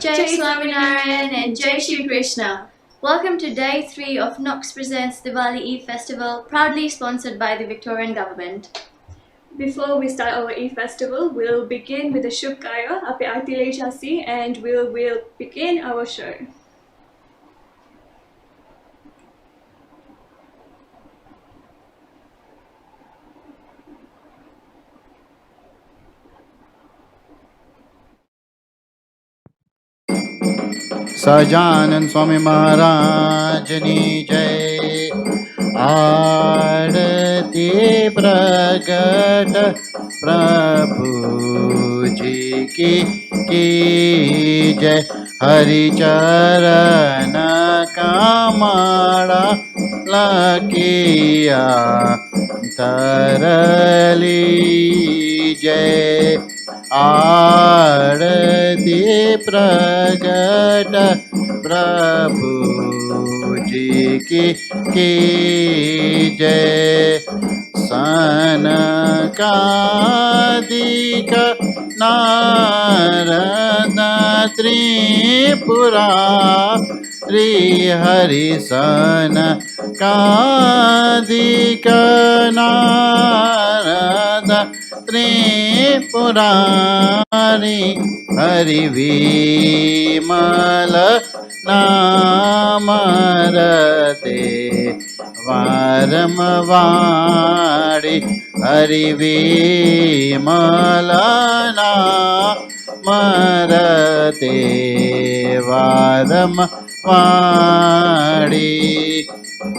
Shree Swaminarayan and Jai Shri Krishna. Welcome to Day 3 of Knox Presents Diwali Eve Festival, proudly sponsored by the Victorian Government. Before we start our Eve Festival, we'll begin with a Shubkaya, Ape Artile Jasi, and we'll begin our show. Sajanand સ્વામી મહારાજની જય. આરતી પ્રગટ પ્રભુજી કી જય. હરિચરણ કમળ લખિયા તરલી જય. આરતી પ્રગટ પ્રભુજી કી જય. સનકાદિક નારદ ત્રિપુરા હરિ સનકાદિક નારદ ત્રિપુરારી હરિ વિમલ નામ રતે વારમવાડી. હરિ વિમલ નામ રતે વારમવાડી.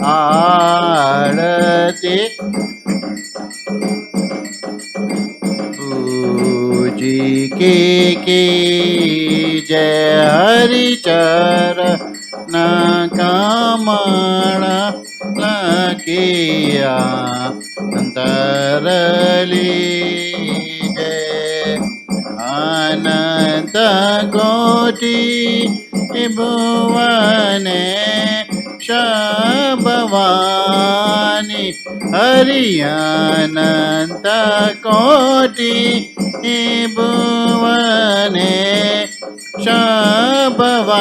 આરતી ભુજી કી જય. હરિચરણ કમળ લખિયા તરલી જય. અનંત કોટી ભુવને શભવાની હરિ. અનંત કોટી ભુવને શભવાની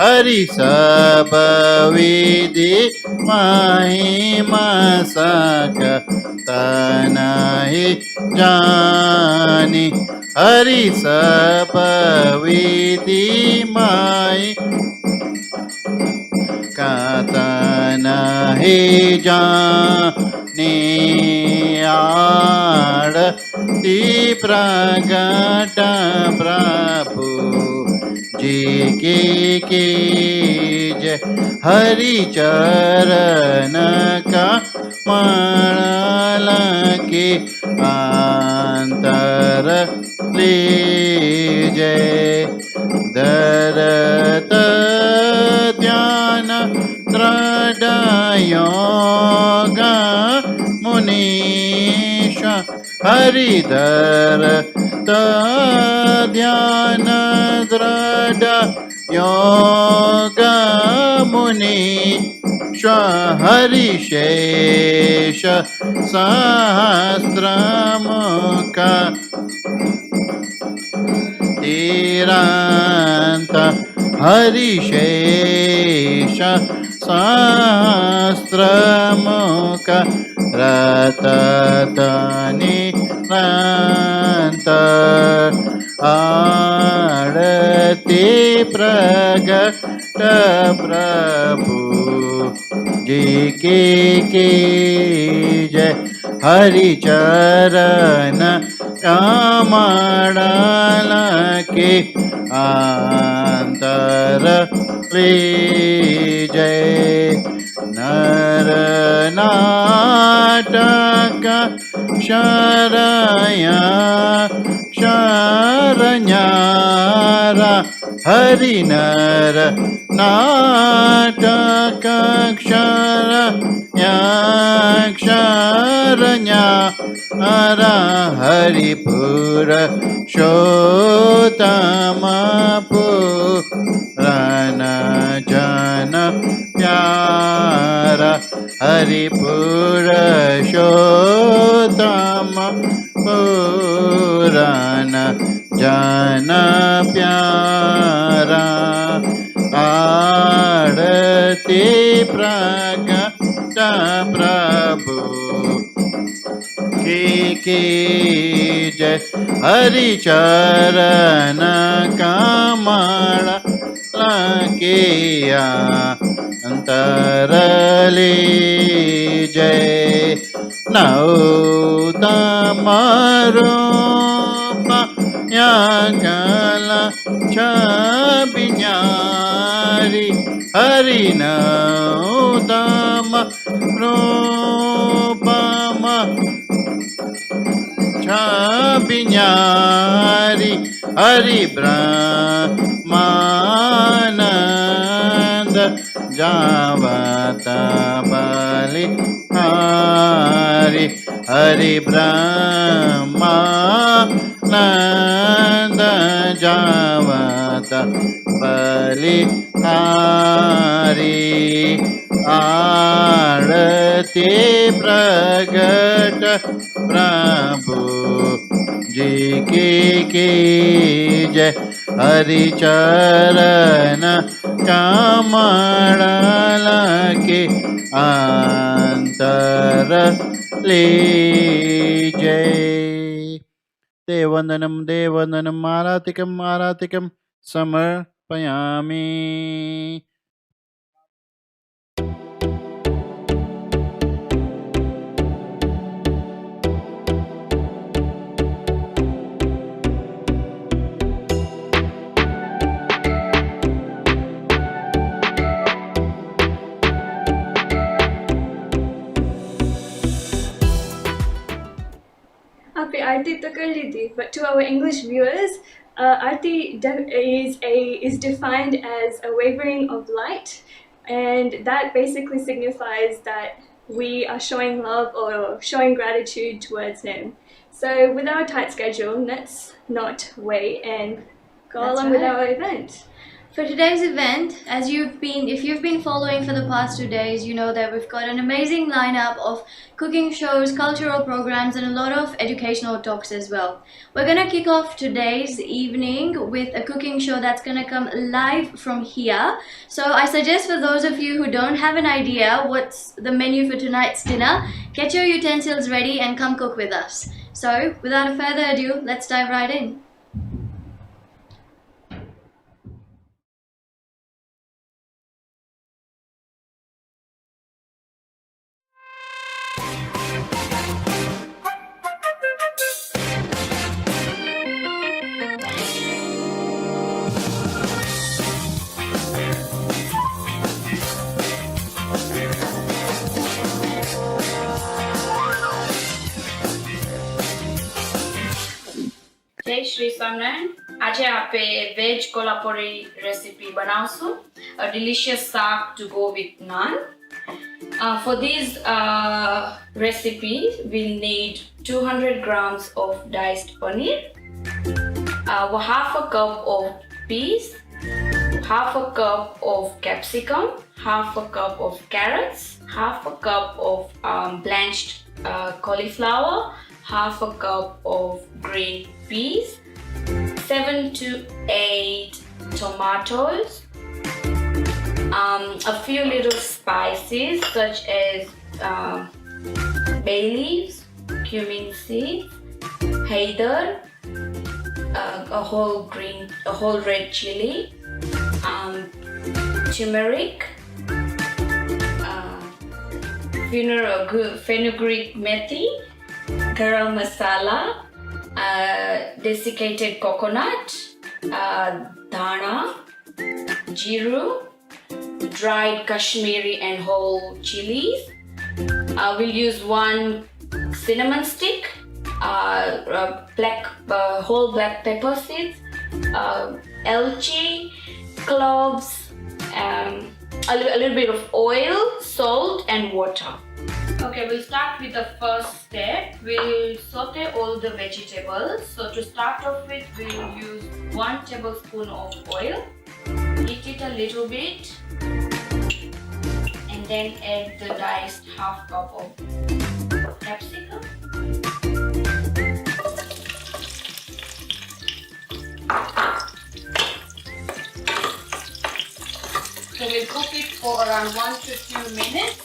હરિ. સબ વિધિ મહિમા સકતનહિ જાની. હરિ સબ વિધિ કતનહિ જાની. આરતી પ્રગટ પ્રભુજી કી જય. હરિચરણ કમળ લખી અંતર લી જય. દરત ધ્યાન દ્રઢ યોગ મુનીશ હરિધર ધ્યાન દ્રઢ યોગ મુનિ હરિશેષ સહસ્રમુખ તિરાંત. હરિશેષ સહસ્રમુખ રતતનિ રાંત. આરતી પ્રગટ પ્રભુજી કી જય. હરિચરણ કમળ લખી અંતર લી જય. નર નાટક શરણ્યારા હરિ. નર નાટક ક્ષરણ્યારા હરિપુર શોતમ પુરાણ જન પ્યારા. હરિપુર શોતમ પુરાણ જન પ્યારા. की जय हरि चरण कमल किया अंतरले जय नौतम रूप यागल छबिन्यारी हरि नौतम रूपम छबिन्यारी हरि ब्रह्मानंद जावत बलि हारी हरि ब्रह्मानंद जावत बलि हारी आरती प्रगट प्रभु जी की जय हरि चरण कमल के अंतर ले जय देववंदनम आरातिकम समर्पयामि. आपने आरती तो कर ली थी, but to our English viewers, Aarti is defined as a wavering of light, and that basically signifies that we are showing love or showing gratitude towards him. So with our tight schedule, let's not wait and go That's along with right. our event. For today's event, if you've been following for the past 2 days, you know that we've got an amazing lineup of cooking shows, cultural programs, and a lot of educational talks as well. We're gonna kick off today's evening with a cooking show that's gonna come live from here. So I suggest for those of you who don't have an idea what's the menu for tonight's dinner, get your utensils ready and come cook with us. So without further ado, let's dive right in. જય શ્રી સ્વામિનારાયણ. આજે આપણે veg Kolhapuri recipe બનાવશું. A delicious શાક to go with naan. For this recipe, we'll need 200 grams of diced paneer, half a cup of peas, half a cup of capsicum, half a cup of carrots, half a cup of blanched cauliflower, half a cup of green peas, 7 to 8 tomatoes, a few little spices such as bay leaves, cumin seeds, heather, a whole red chili, turmeric, fenugreek methi, garam masala, desiccated coconut, dhana, jeeru, dried Kashmiri and whole chilies. We'll use 1 cinnamon stick, whole black pepper seeds, elchi, cloves, a little bit of oil, salt and water. Okay, we'll start with the first step. We'll saute all the vegetables. So to start off with, we'll use 1 tablespoon of oil. Heat it a little bit and then add the diced half cup of capsicum. So we'll cook it for around 1 to 2 minutes.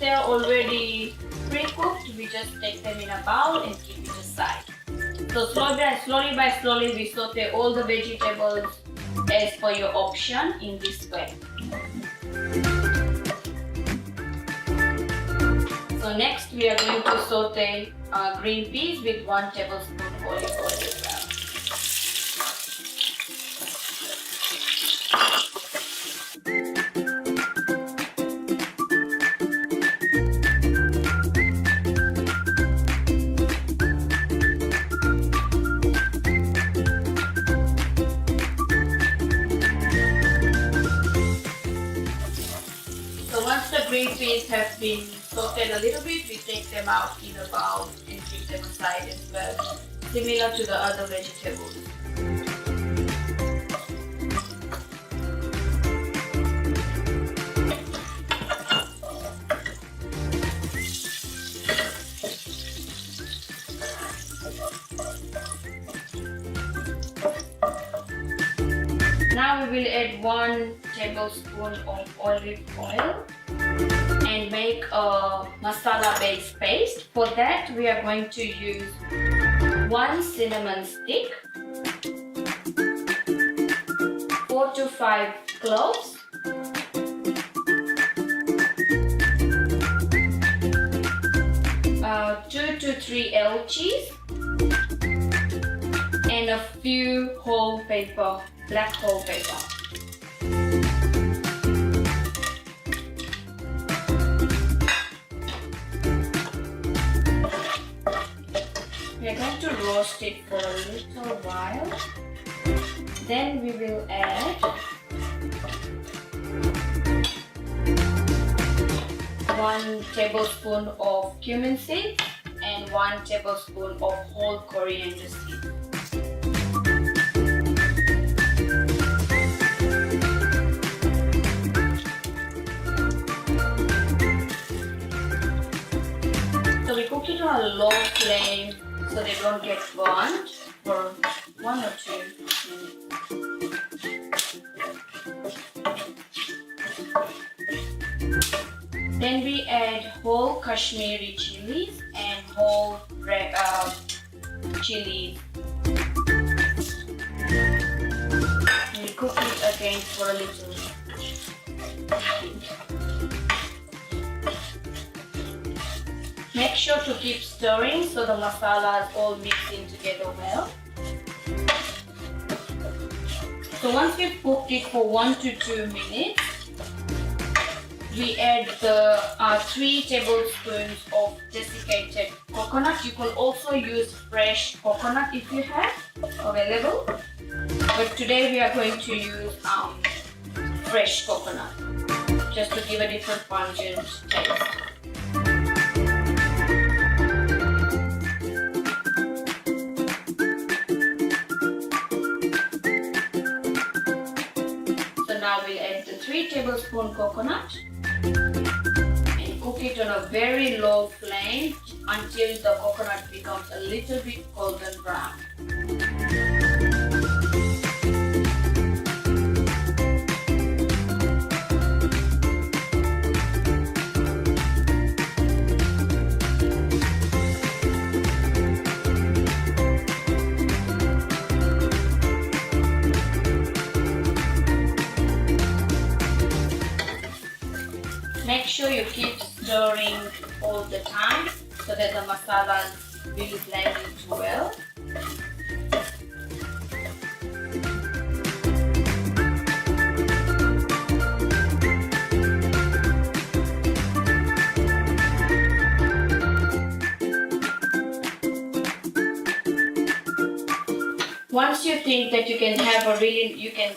they are already pre-cooked, we just take them in a bowl and keep it aside. So slowly we saute all the vegetables as per your option in this way. So next we are going to saute green peas with 1 tablespoon olive oil as well. Once the green peas have been sauteed a little bit, we take them out in a bowl and keep them aside as well, similar to the other vegetables. Now we will add 1 tablespoon of olive oil and make a masala based paste. For that we are going to use 1 cinnamon stick, 4 to 5 cloves, 2 to 3 elchies, and a few black whole pepper. We are going to roast it for a little while. Then we will add 1 tablespoon of cumin seeds and 1 tablespoon of whole coriander seeds. So we cook it on a low flame so they don't get burnt for 1 or 2 minutes. Then we add whole Kashmiri chilies and whole chilies. We cook it again for a little. Make sure to keep stirring so the masalas all mix in together well. So once we've cooked it for 1 to 2 minutes, we add the 3 tablespoons of desiccated coconut. You can also use fresh coconut if you have available, but today we are going to use fresh coconut just to give a different pungent taste. So now we'll add the 3 tablespoon coconut and cook it on a very low flame until the coconut becomes a little bit golden brown. Make sure you keep stirring all the time so that the masalas will blend in well. Once you think that you can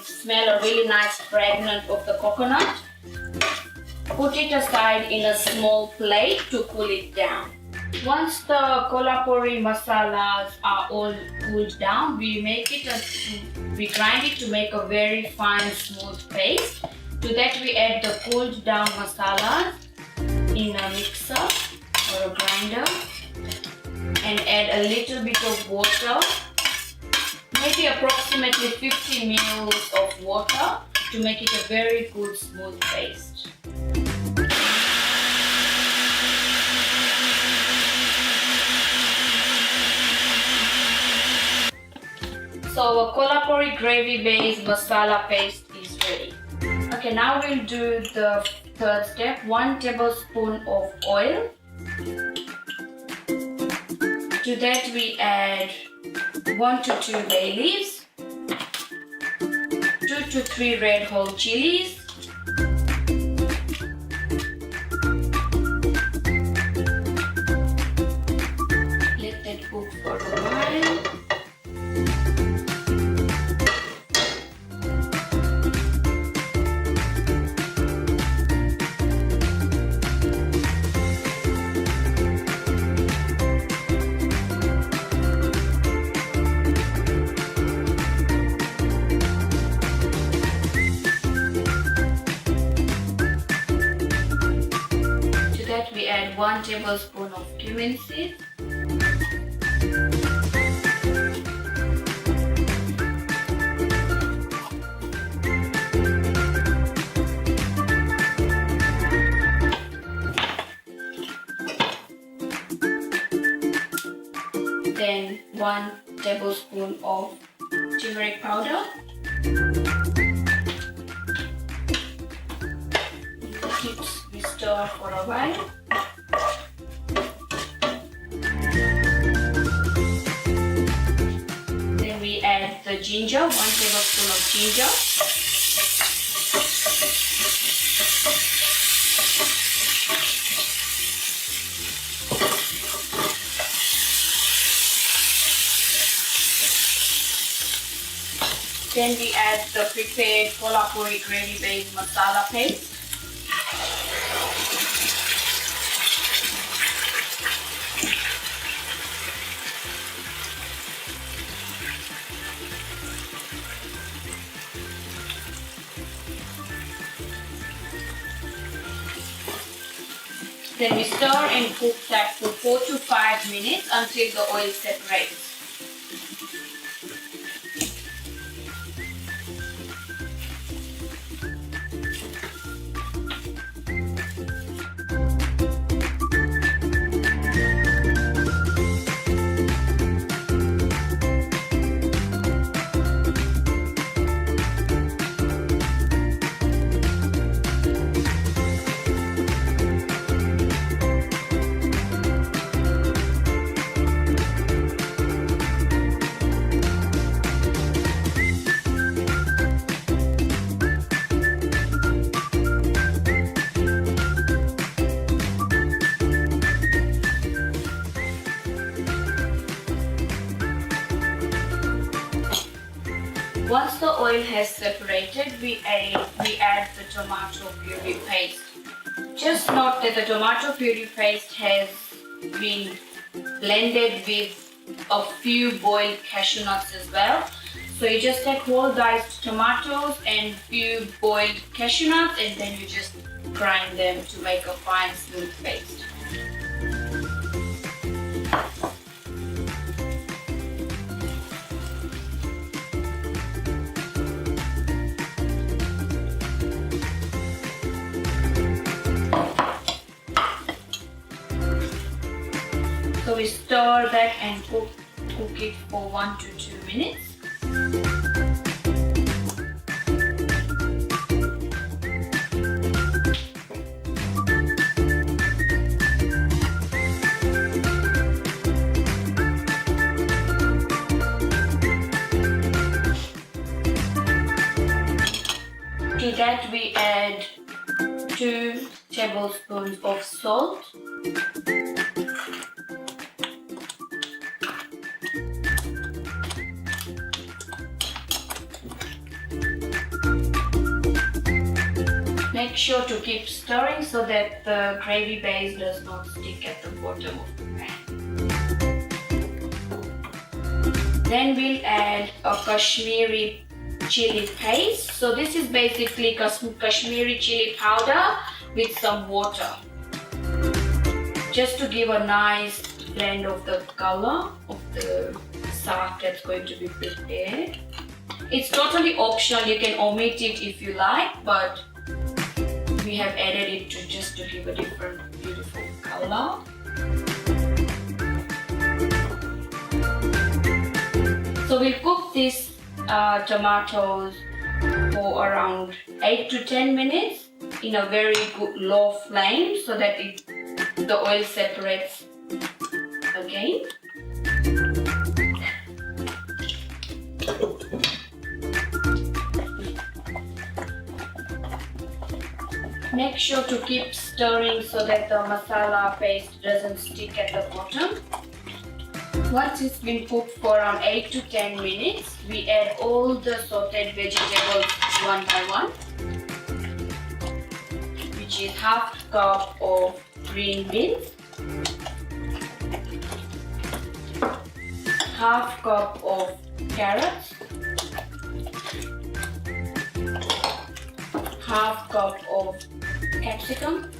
smell a really nice fragrance of the coconut, put it aside in a small plate to cool it down. Once the kolhapuri masalas are all cooled down, we grind it to make a very fine smooth paste. To that we add the cooled down masalas in a mixer or a grinder and add a little bit of water, maybe approximately 50 ml of water to make it a very good smooth paste. So our kolhapuri gravy based masala paste is ready. Okay, now we'll do the third step. 1 tablespoon of oil. To that we add 1 to 2 bay leaves, 2 to 3 red whole chilies, let that cook for a while. We add 1 tablespoon of cumin seeds, then 1 tablespoon of turmeric powder. We stir for a while. Then we add the ginger, 1 tablespoon of ginger. Then we add the prepared kolhapuri gravy based masala paste. Then we stir and cook that for 4 to 5 minutes until the oil separates. Once the oil has separated, we add the tomato puree paste. Just note that the tomato puree paste has been blended with a few boiled cashew nuts as well. So you just take whole diced tomatoes and few boiled cashew nuts, and then you just grind them to make a fine smooth paste. So we stir that and cook it for 1 to 2 minutes. To that we add 2 tablespoons of salt. Make sure to keep stirring so that the gravy base does not stick at the bottom of the pan. Then we'll add a Kashmiri chili paste. So this is basically Kashmiri chili powder with some water, just to give a nice blend of the color of the saag that's going to be prepared. It's totally optional, you can omit it if you like, but we have added it just to give a different beautiful color. So So we'll cook these tomatoes for around 8 to 10 minutes in a very good low flame so that the oil separates again. Make sure to keep stirring so that the masala paste doesn't stick at the bottom. Once it's been cooked for around 8 to 10 minutes, we add all the sauteed vegetables one by one, which is half cup of green beans, half cup of carrots, half cup of capsicum,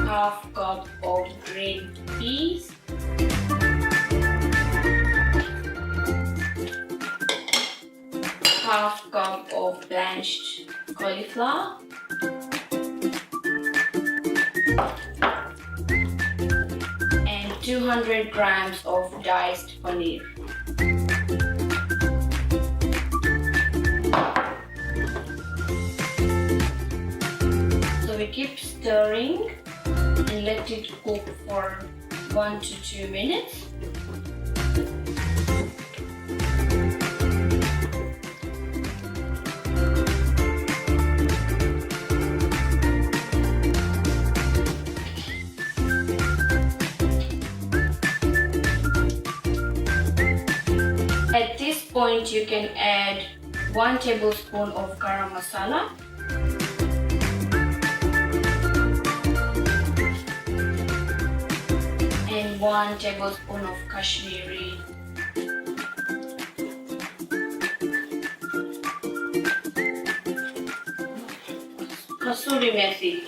half cup of green peas, half cup of blanched cauliflower, and 200 grams of diced paneer. So we keep stirring and let it cook for 1 to 2 minutes. At this point, you can add 1 tablespoon of garam masala, and 1 tablespoon of Kashmiri kasuri methi,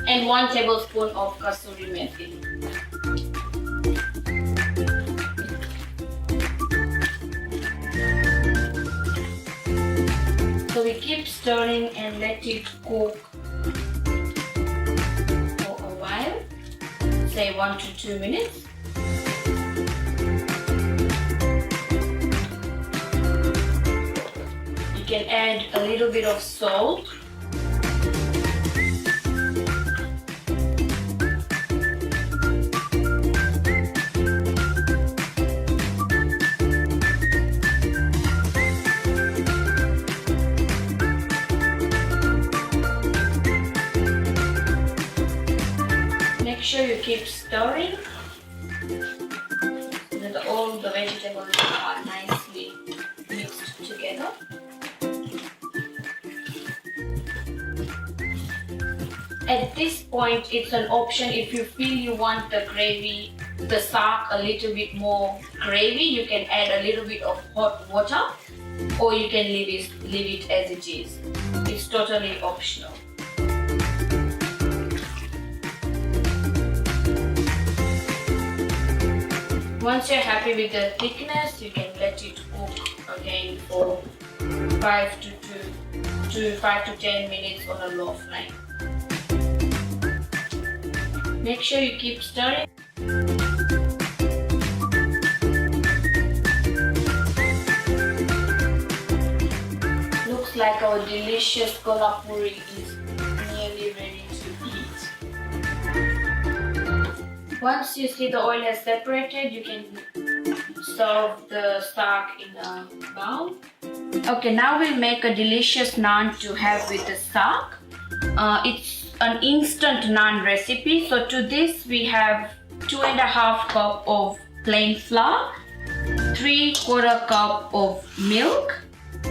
and 1 tablespoon of kasuri methi. So we keep stirring and let it cook for a while, say 1 to 2 minutes. You can add a little bit of salt. Make sure you keep stirring so that all the vegetables are nicely mixed together. At this point, it's an option. If you feel you want the gravy, the saag a little bit more gravy, you can add a little bit of hot water, or you can leave it as it is. It's totally optional. Once you're happy with the thickness, you can let it cook again for 5 to 10 minutes on a low flame. Make sure you keep stirring. Looks like our delicious kolhapuri is nearly ready to eat. Once you see the oil has separated, you can serve the saag in a bowl. Okay, now we'll make a delicious naan to have with the saag. It's an instant naan recipe. So to this we have 2.5 cup of plain flour, 3/4 cup of milk,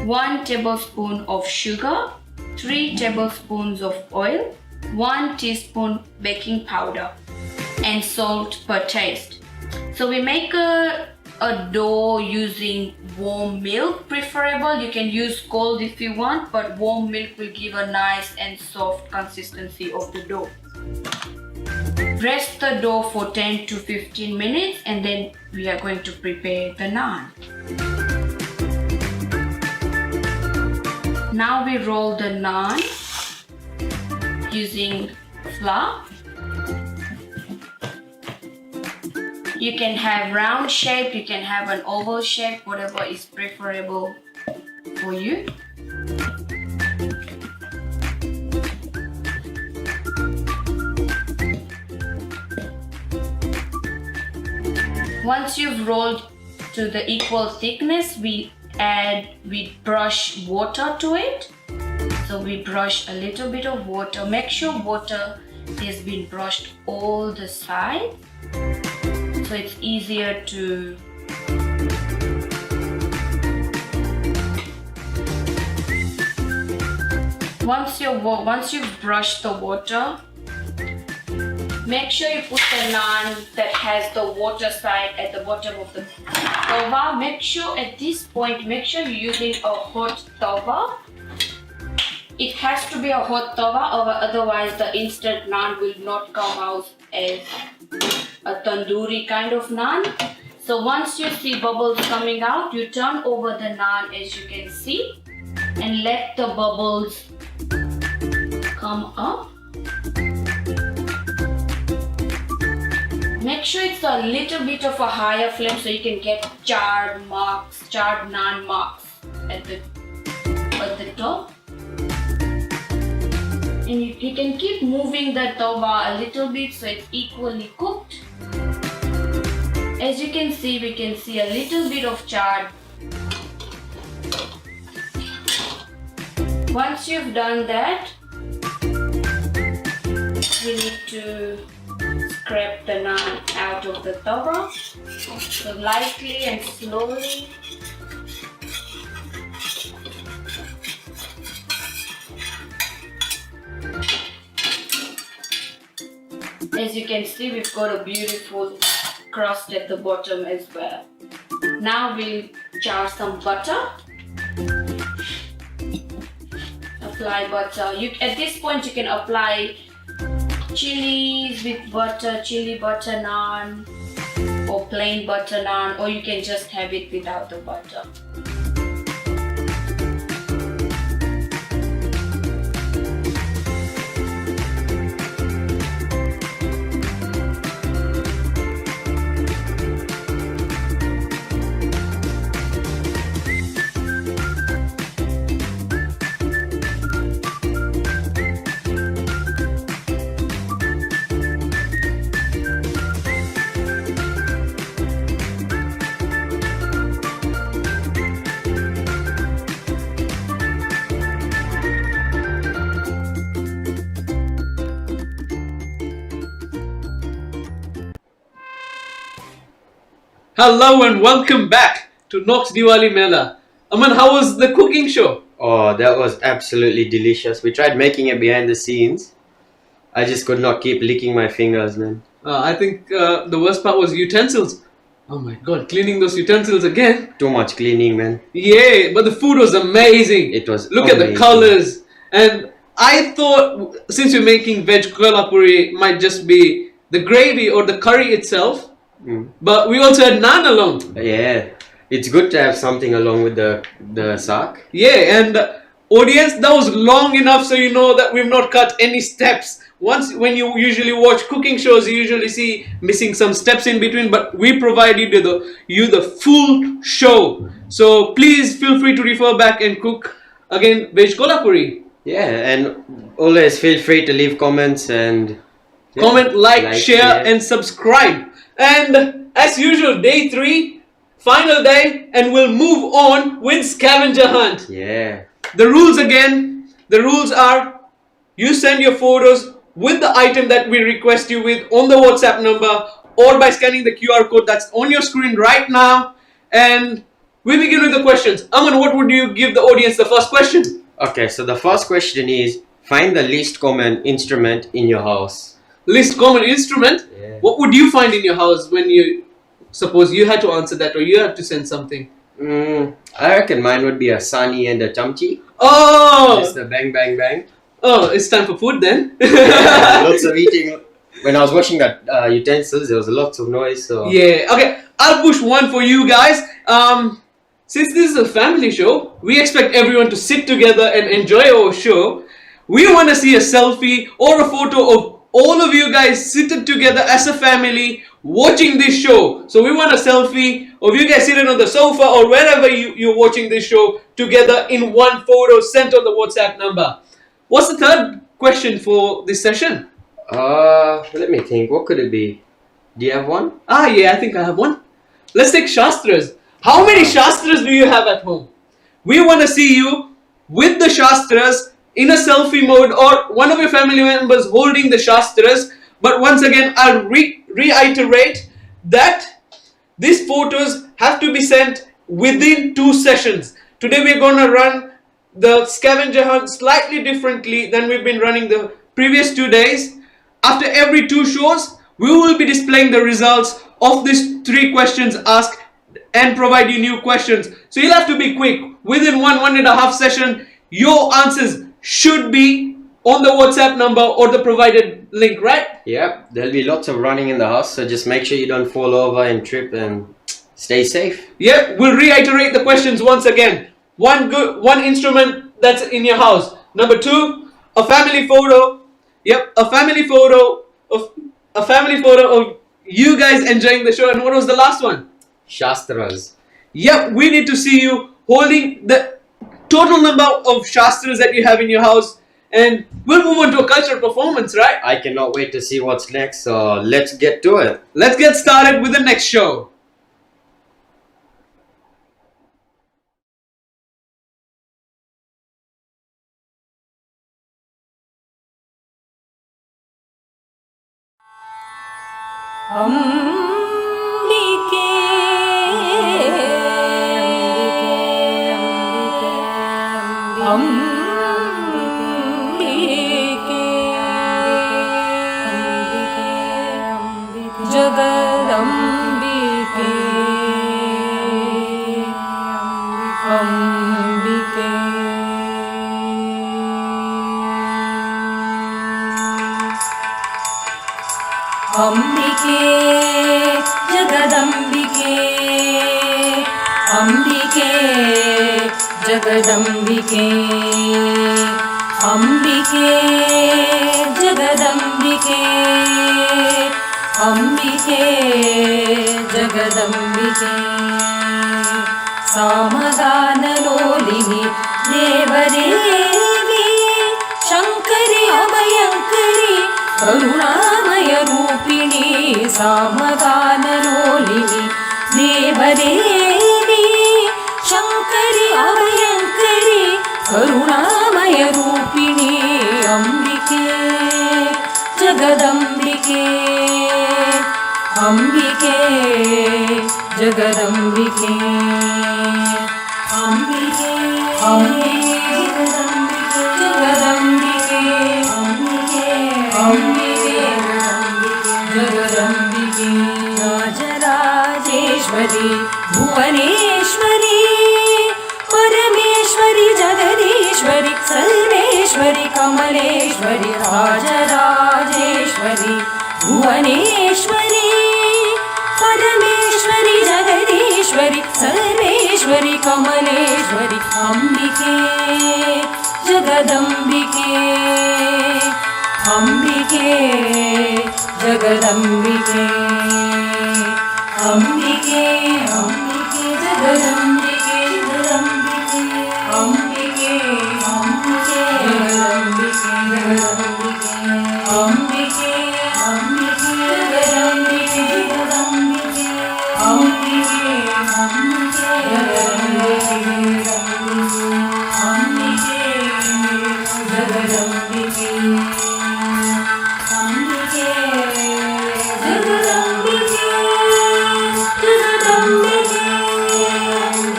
1 tablespoon of sugar, 3 tablespoons of oil, 1 teaspoon baking powder, and salt per taste. So we make a dough using warm milk, preferable. You can use cold if you want, but warm milk will give a nice and soft consistency of the dough. Rest the dough for 10 to 15 minutes and then we are going to prepare the naan. Now we roll the naan using flour. You can have round shape, you can have an oval shape, whatever is preferable for you. Once you've rolled to the equal thickness, we brush water to it. So we brush a little bit of water. Make sure water has been brushed all the sides, so it's easier to once you've brushed the water, make sure you put the naan that has the water side at the bottom of the tawa. Make sure at this point, make sure you're using a hot tawa. It has to be a hot tawa, or otherwise the instant naan will not come out as a tandoori kind of naan. So once you see bubbles coming out, you turn over the naan as you can see and let the bubbles come up. Make sure it's a little bit of a higher flame so you can get charred naan marks at the top. And you can keep moving the tawa a little bit so it's equally cooked. As you can see, we can see a little bit of charred. Once you've done that, we need to scrape the naan out of the tawa. So lightly and slowly. As you can see, we've got a beautiful crust at the bottom as well. Now we'll char some butter. Apply butter. At this point you can apply chilies with butter, chili butter naan, or plain butter naan, or you can just have it without the butter. Hello and welcome back to Knox Diwali Mela. Aman, how was the cooking show? Oh, that was absolutely delicious. We tried making it behind the scenes. I just could not keep licking my fingers, man. I think the worst part was utensils. Oh my god, cleaning those utensils again. Too much cleaning, man. Yeah, but the food was amazing. It was Look amazing. at the colors. And I thought, since we're making veg kolhapuri, might just be the gravy or the curry itself. But we also had naan along. Yeah, it's good to have something along with the saag. Yeah, and audience, that was long enough so you know that we've not cut any steps. When you usually watch cooking shows, you usually see missing some steps in between, but we provided you the full show. So please feel free to refer back and cook again veg kolhapuri. Yeah, and always feel free to leave comments and comment, like, share, and subscribe. And as usual, day 3, final day, and we'll move on with scavenger hunt. Yeah. The rules again. The rules are you send your photos with the item that we request you with on the WhatsApp number or by scanning the QR code that's on your screen right now. And we begin with the questions. Aman, what would you give the audience the first question? Okay, so the first question is, find the least common instrument in your house. Least common instrument? Yeah. What would you find in your house when you, suppose you had to answer that or you had to send something? I reckon mine would be a sani and a chamchi. Oh! Just the bang, bang, bang. Oh, it's time for food then. Yeah, lots of eating. When I was washing that utensils, there was lots of noise. So yeah, okay. I'll push one for you guys. Since this is a family show, we expect everyone to sit together and enjoy our show. We want to see a selfie or a photo of all of you guys seated together as a family watching this show. So we want a selfie of you guys sitting on the sofa or wherever you're watching this show together in one photo sent on the WhatsApp number. What's the third question for this session? Let me think. What could it be? Do you have one? Yeah, I think I have one. Let's take Shastras. How many Shastras do you have at home? We want to see you with the Shastras in a selfie mode or one of your family members holding the Shastras. But once again, I'll reiterate that these photos have to be sent within 2 sessions. Today we're going to run the scavenger hunt slightly differently than we've been running the previous 2 days. After every 2 shows, we will be displaying the results of these 3 questions asked and provide you new questions. So you'll have to be quick. Within 1.5 session, your answers should be on the WhatsApp number or the provided link, right? Yeah, there'll be lots of running in the house, so just make sure you don't fall over and trip and stay safe. Yeah, we'll reiterate the questions once again. One instrument that's in your house. Number 2, a family photo. Yep, a family photo of you guys enjoying the show. And what was the last one? Shastras. Yep, we need to see you holding the total number of Shastras that you have in your house. And we'll move on to a cultural performance, right? I cannot wait to see what's next, so let's get to it. Let's get started with the next show. जगदम्बिके अम्बिके जगदम्बिके अम्बिके जगदम्बिके सामगानलोलिनि देवदेवी शङ्करि अभयङ्करि करुणामय रूपिणी सामगानलोलिनि देवदेवी शङ्करि अभयङ्करि करुणामय रूपिणी अम्बिके जगदम्बिके अम्बिके जगदम्बिके अम्बिके अम्बिके जगदम्बिके अम्बिके अम्बिके जगदम्बिके राजराजेश्वरी भुवनेश्वरी परमेश्वरी जगदीश्वरी सर्वेश्वरी कमलेश्वरी राजराजेश्वरी भुवनेश्वरी परमेश्वरी Jagadishwari Sarveshwari Kamleshwari अम्बिके जगदम्बिके अम्बिके जगदम्बिके अम्बिके अम्बिके जगदम्बिके जगदम्बिके अम्बिके अम्बिके जगदम्बिके जगदम्बिके अम्बिके अम्बिके जगदम्बिके जगदम्बिके अम्बिके अम्बिके जगदम्बिके जगदम्बिके अम्बिके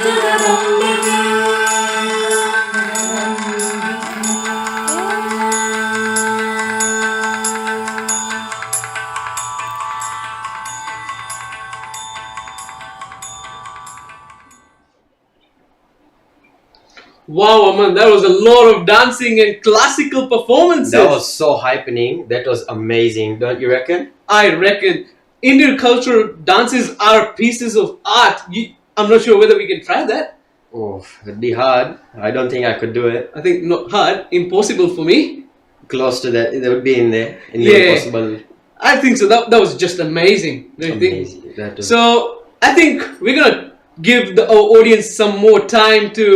जगदम्बिके Wow, Aman, that was a lot of dancing and classical performances. That was so happening. That was amazing, don't you reckon? I reckon Indian cultural dances are pieces of art. I'm not sure whether we can try that. Oh, it'd be hard. I don't think I could do it. I think not hard, impossible for me. Close to that, it would be in there. In the Yeah. impossible. I think so. That was just amazing. Don't you think? Amazing. That was So I think we're gonna give our audience some more time to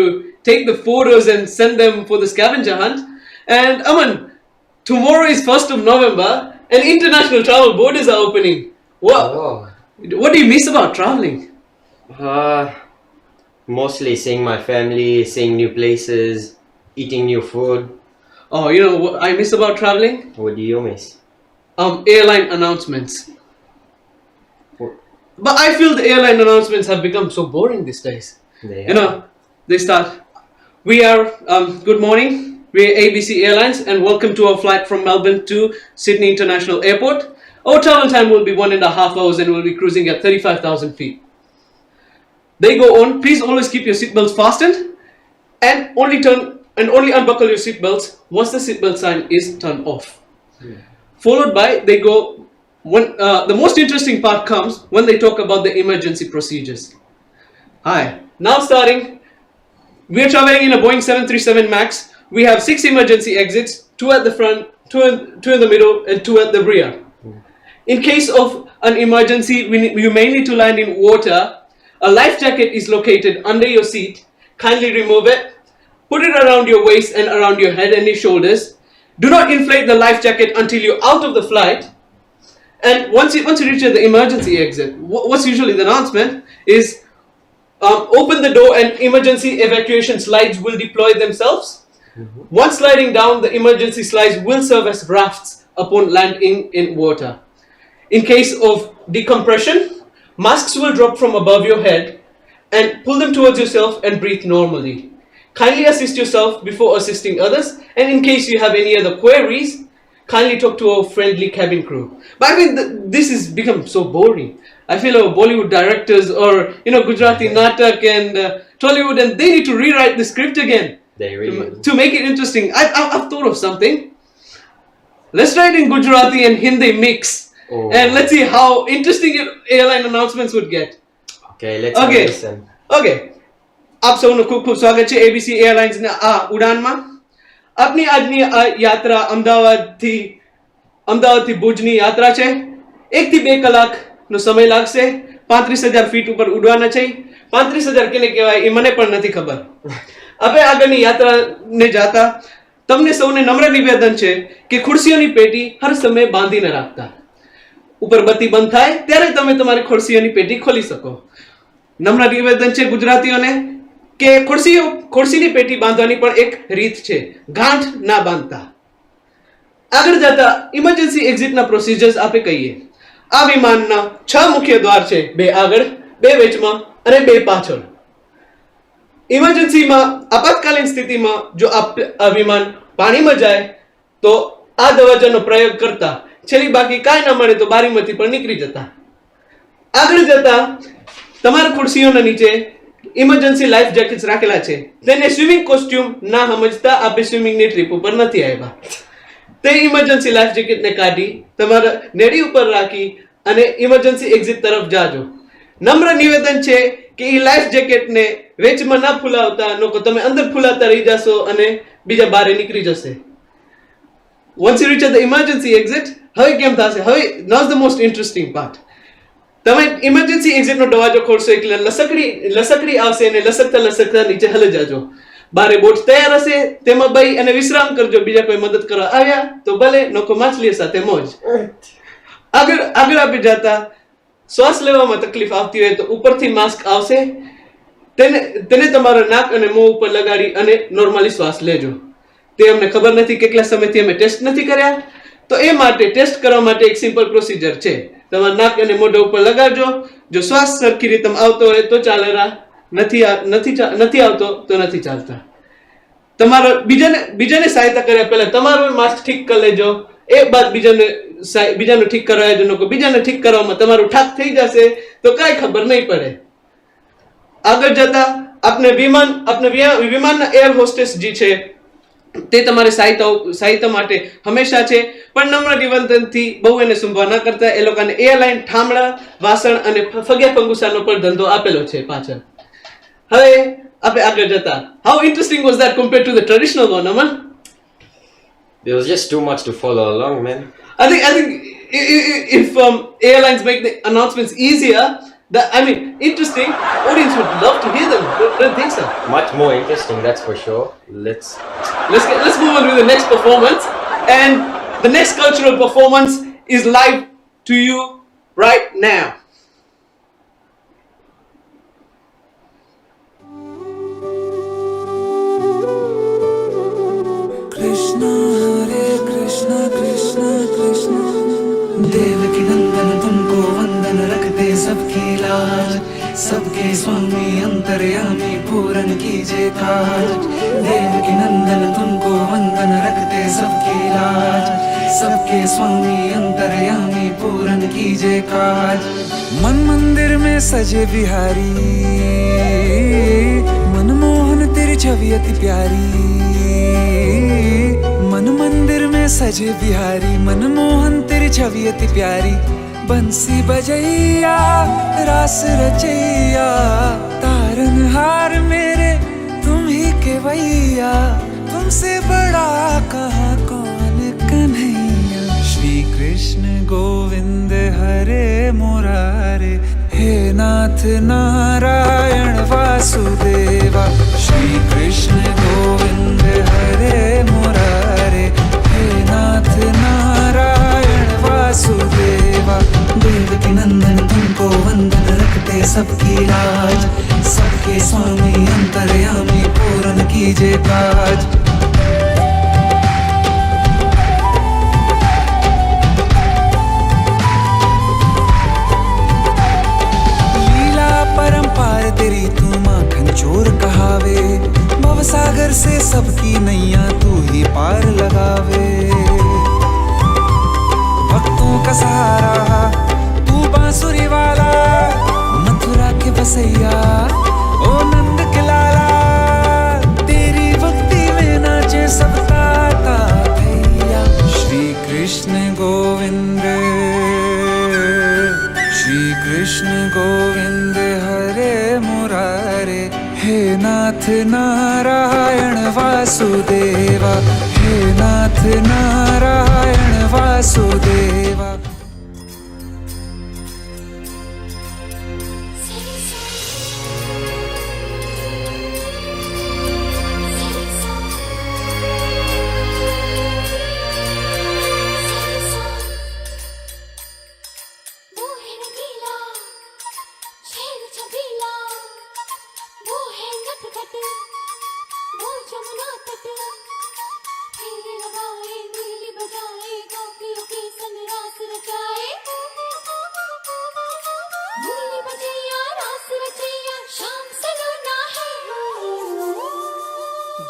take the photos and send them for the scavenger hunt. And Aman, tomorrow is 1st of November and international travel borders are opening. Oh. What do you miss about traveling? Mostly seeing my family, seeing new places, eating new food. Oh, you know what I miss about traveling? What do you miss? Airline announcements. What? But I feel the airline announcements have become so boring these days. They You know, they start. We are, good morning, we're ABC Airlines and welcome to our flight from Melbourne to Sydney International Airport. Our travel time will be 1.5 hours and we'll be cruising at 35,000 feet. They go on, please always keep your seatbelts fastened and only unbuckle your seatbelts once the seatbelt sign is turned off. Followed by, they go, the most interesting part comes when they talk about the emergency procedures. Hi, now starting. We are traveling in a Boeing 737 MAX. We have 6 emergency exits, 2 at the front, 2 in the middle, and 2 at the rear. In case of an emergency, you may need to land in water. A life jacket is located under your seat. Kindly remove it. Put it around your waist and around your head and your shoulders. Do not inflate the life jacket until you're out of the flight. And once you reach the emergency exit, what's usually the announcement is open the door and emergency evacuation slides will deploy themselves. Once sliding down, the emergency slides will serve as rafts upon landing in water. In case of decompression, masks will drop from above your head and pull them towards yourself and breathe normally. Kindly assist yourself before assisting others, and in case you have any other queries, kindly talk to our friendly cabin crew. But I mean, this has become so boring. I feel our Bollywood directors or Gujarati Natak and Tollywood, and they need to rewrite the script again They really to make it interesting. I've thought of something. Let's write in Gujarati and Hindi mix, and let's see how interesting airline announcements would get. Okay, let's have a listen. Okay. આપ સૌનું ખૂબ ખૂબ સ્વાગત છે ABC airlines ના આ ઉડાનમાં. આપની આજની આ યાત્રા અમદાવાદથી ભુજની યાત્રા છે. 1 થી 2 કલાકનો સમય લાગશે. 35,000 ફીટ ઉપર ઉડવાના છે. 35,000 કેને કહેવાય એ મને પણ નથી ખબર. હવે આગળની યાત્રાને જાતા તમને સૌને નમ્ર નિવેદન છે કે ખુરશીઓની પેટી હર સમય બાંધી ન રાખતા. ઉપર બત્તી બંધ થાય ત્યારે તમે તમારી ખુરશીઓની પેટી ખોલી શકો. નમ્ર નિવેદન છે ગુજરાતીઓને કે ખુરશીની પેટી બાંધવાની પણ એક રીત છે. ગાંઠ ના બાંધતા. આગળ જતા ઇમરજન્સી એક્ઝિટના પ્રોસિજર્સ આપે કહીએ. આ વિમાનના 6 મુખ્ય દ્વાર છે, 2 આગળ, 2 વચમાં અને 2 પાછળ. ઇમરજન્સીમાં આપાતકાલીન સ્થિતિમાં જો આ વિમાન પાણીમાં જાય તો આ દરવાજાનો પ્રયોગ કરતા છેલ્લી બાકી કાંઈ ના મળે તો બારીમાંથી પણ નીકળી જતા. આગળ જતા તમારા ખુરશીઓના નીચે ઇમરજન્સી લાઈફ જેકેટ્સ રાખેલા છે. તેને સ્વિમિંગ કોસ્ટ્યુમ ના સમજતા આપણે સ્વિમિંગની ટ્રીપ ઉપર નથી આવ્યા. તે ઇમરજન્સી લાઈફ જેકેટને કાઢી તમારા નેડી ઉપર રાખી અને ઇમરજન્સી એક્ઝિટ તરફ જાજો. નમ્ર નિવેદન છે કે એ લાઈફ જેકેટને વેચમાં ના ફૂલાવતા, નકો તમે અંદર ફૂલાતા રહી જશો અને બીજા બારે નીકળી જશે. Once you reach the emergency exit, હવે કેમ થશે? હવે now's the most interesting part. તમે ઇમરજન્સી એક્ઝિટનો દરવાજો ખોલશો એટલે લસકડી આવશે અને લસકતા નીચે હલી જાજો. બારે બોટ તૈયાર હશે, તેમાં બઈ અને વિશ્રામ કરજો. બીજા કોઈ મદદ કરવા આવ્યા તો ભલે, નકો માછલી સાથે મોજ. આગળ આપી જતા શ્વાસ લેવામાં તકલીફ આવતી હોય તો ઉપરથી માસ્ક આવશે. તેને તમારા નાક અને મોં ઉપર લગાડી અને નોર્મલી શ્વાસ લેજો. તે અમને ખબર નથી કેટલા સમયથી અમે ટેસ્ટ નથી કર્યા, તો એ માટે ટેસ્ટ કરવા માટે એક સિમ્પલ પ્રોસિજર છે. તમારા નાક અને મોઢા ઉપર લગાડજો. જો શ્વાસ સરખી રીતે આવતો હોય તો ચાલેરા, નથી આવતો તો નથી ચાલતા. તમારો બીજાને સહાયતા કર્યા પહેલા તમારું માસ્ક ઠીક કરી લેજો. એ બાદ બીજાનું ઠીક કરાવજો. નકો બીજાને ઠીક કરવામાં તમારું ઠાક થઈ જશે તો કાંઈ ખબર નહીં પડે. આગળ જતા આપણે વિમાનના એર હોસ્ટેસ જે છે તે તમારે સહાયતા માટે હંમેશા છે, પણ નમ્ર નિવેદનથી બહુ એને સુંભવા ન કરતા. એ લોકોને એરલાઇન ઠામડા, વાસણ અને ફગ્યા ફંગુસાનો પણ ધંધો આપેલો છે પાછળ. હવે આપણે આગળ જતા, how interesting was that compared to the traditional one, Aman? There was just too much to follow along, man. I think if airlines make the announcements easier, interesting. Audience would love to hear them. Don't you think so? Much more interesting, that's for sure. Let's Let's move on to the next performance, and the next cultural performance is live to you right now. Krishna Hare Krishna Krishna Krishna Devaki नंदन तुमको वंदन रखते सबकी लाज सबके स्वामी अंतर्यामी पूरन कीजिए काज देवकी नंदन तुमको वंदन रखते सबकी लाज सबके स्वामी अंतर्यामी पूरन कीजिए काज मन मंदिर में सजे बिहारी मनमोहन तेरी छवि अति प्यारी मन मंदिर में सजे बिहारी मनमोहन तेरी छवि अति प्यारी बंसी बजैया रास रचैया तारनहार मेरे तुम ही केवैया तुमसे बड़ा कहाँ कौन कन्हैया श्री कृष्ण गोविंद हरे मुरारे हे नाथ नारायण वासुदेवा श्री कृष्ण गोविंद हरे मुरारे हे नाथ नारायण वासुदेवा देवकी नंदन तुमको वंदन रखते सबकी लाज सबके स्वामी अंतर्यामी पूरन कीजिए काज परंपार तेरी तू माखन चोर कहावे भवसागर से सबकी नैया तू ही पार लगावे भक्तों का सहारा तू बांसुरी वाला मथुरा के बसैया ओ नंद के लाला तेरी भक्ति में नाचे सब ताता भैया श्री कृष्ण गोविंद श्री कृष्ण गोविंद हरे मुरारे हे नाथ नारायण वासुदेवा हे नाथ नारायण वासुदेवा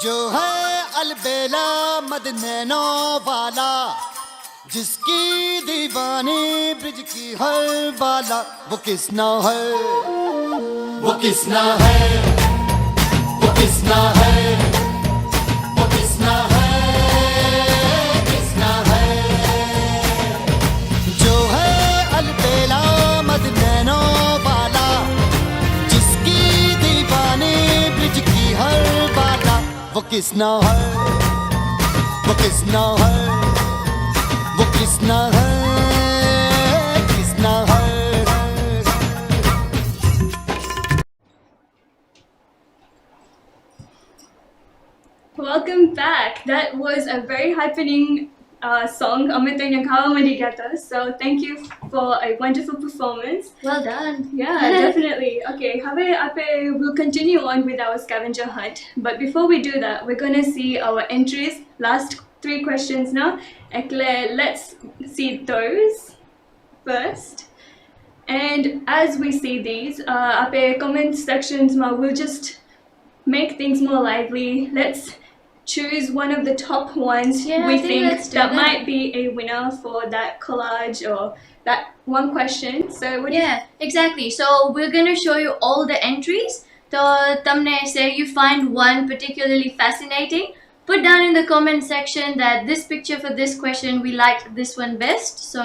जो है अलबेला मद नैनों वाला जिसकी दीवानी ब्रिज की हर बाला वो किसना है वो किसना है वो किसना है वो किसना है किसना है जो है अलबेला मद नैनों वाला जिसकी दीवानी ब्रिज की हर बाला वो किसना है वो किसना है वो किसना है किसना है Welcome back. That was a very happening song. So thank you for a wonderful performance. Well done. Yeah, definitely. Okay, we'll continue on with our scavenger hunt. But before we do that, we're going to see our entries. Last 3 questions now. Eclair, let's see those first. And as we see these, comment sections, we'll just make things more lively. Let's choose one of the top ones we think that might be a winner for that collage or that one question. So what do you exactly. So we're going to show you all the entries. So tamne say you find one particularly fascinating, put down in the comment section that this picture for this question, we liked this one best. So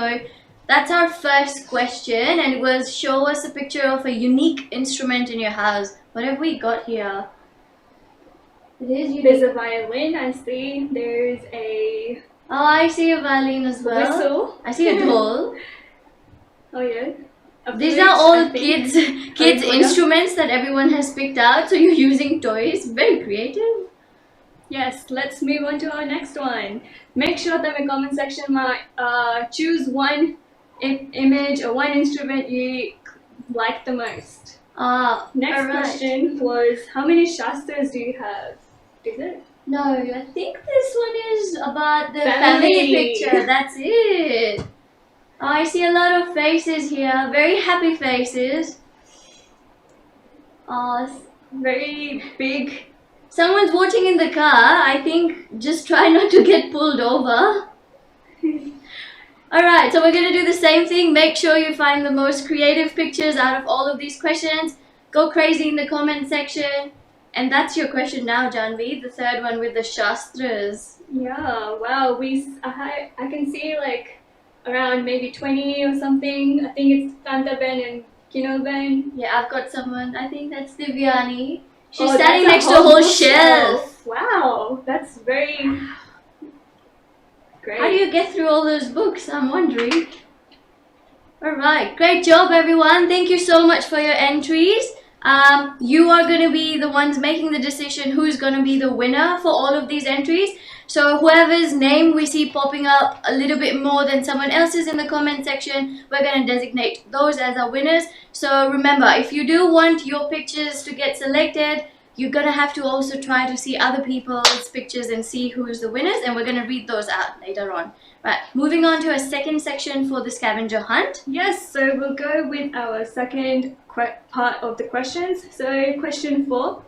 that's our first question, and it was show us a picture of a unique instrument in your house. What have we got here? There's a violin, I see. There's a Oh, I see a violin as well. Whistle. I see a doll. Oh yeah. A These flute, are I all think. kids Oh, yeah. instruments that everyone has picked out. So you're using toys. Very creative. Yes, let's move on to our next one. Make sure that in the comment section choose one image or one instrument you like the most. Next alright. question was, how many shastras do you have? Is it? No, I think this one is about the Family. family picture. That's it. Oh, I see a lot of faces here. Very happy faces. Oh, Very big. someone's watching in the car. I think just try not to get pulled over. Alright, so we're going to do the same thing. Make sure you find the most creative pictures out of all of these questions. Go crazy in the comment section. And that's your question now, Janvi, the third one with the Shastras. Yeah, wow. I can see like around maybe 20 or something. I think it's Kantaben and Kinoben. Yeah, I've got someone. I think that's Divyani. She's Oh, standing that's next to a whole bookshelf. shelf. Wow, that's very great. How do you get through all those books? I'm wondering. Alright, great job everyone. Thank you so much for your entries. You are going to be the ones making the decision who's going to be the winner for all of these entries. So whoever's name we see popping up a little bit more than someone else's in the comment section, we're going to designate those as our winners. So remember, if you do want your pictures to get selected, you're going to have to also try to see other people's pictures and see who's the winners, and we're going to read those out later on. Right, moving on to a second section for the scavenger hunt. Yes, so we'll go with our second part of the questions. So question 4,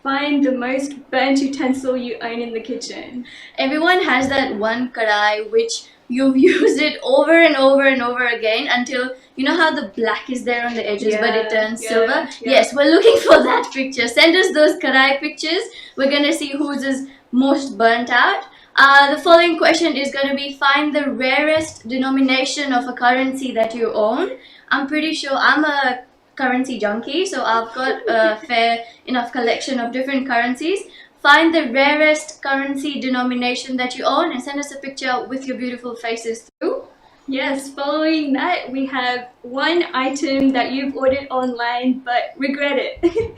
find the most burnt utensil you own in the kitchen. Everyone has that one karai which you've used it over and over and over again until you know how the black is there on the edges but it turns silver. Yeah. Yes, we're looking for that picture. Send us those karai pictures. We're gonna see whose is most burnt out. The following question is going to be, find the rarest denomination of a currency that you own. I'm pretty sure I'm a currency junkie, so I've got a fair enough collection of different currencies. Find the rarest currency denomination that you own and send us a picture with your beautiful faces through. Yes, following that, we have one item that you've ordered online but regret it.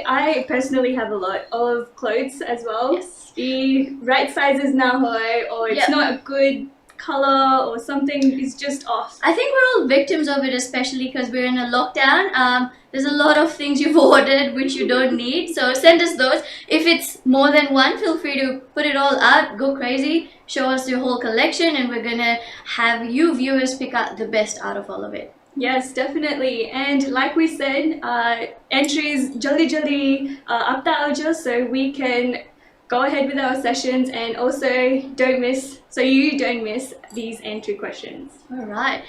I personally have a lot of clothes as well. Yes. The right size is not high, or it's Yep. not a good color, or something is just off. I think we're all victims of it, especially because we're in a lockdown. There's a lot of things you've ordered which you don't need, so send us those. If it's more than one, feel free to put it all out, go crazy, show us your whole collection, and we're gonna have you viewers pick out the best out of all of it. Yes, definitely. And like we said, entries jaldi up the so we can go ahead with our sessions, and also you don't miss these entry questions. Alright.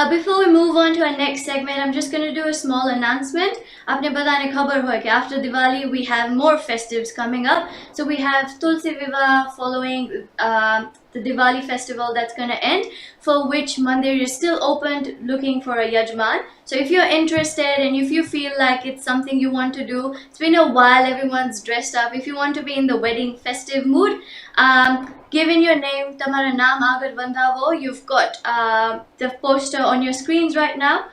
Before we move on to our next segment, I'm just going to do a small announcement. Aapne batane khabar hoy ki after Diwali we have more festives coming up. So we have Tulsi Viva following the Diwali festival that's going to end, for which Mandir is still open looking for a yajman. So if you're interested and if you feel like it's something you want to do, it's been a while, everyone's dressed up. If you want to be in the wedding festive mood, give in your name, Tamara Naam Agar Bandavo. You've got the poster on your screens right now.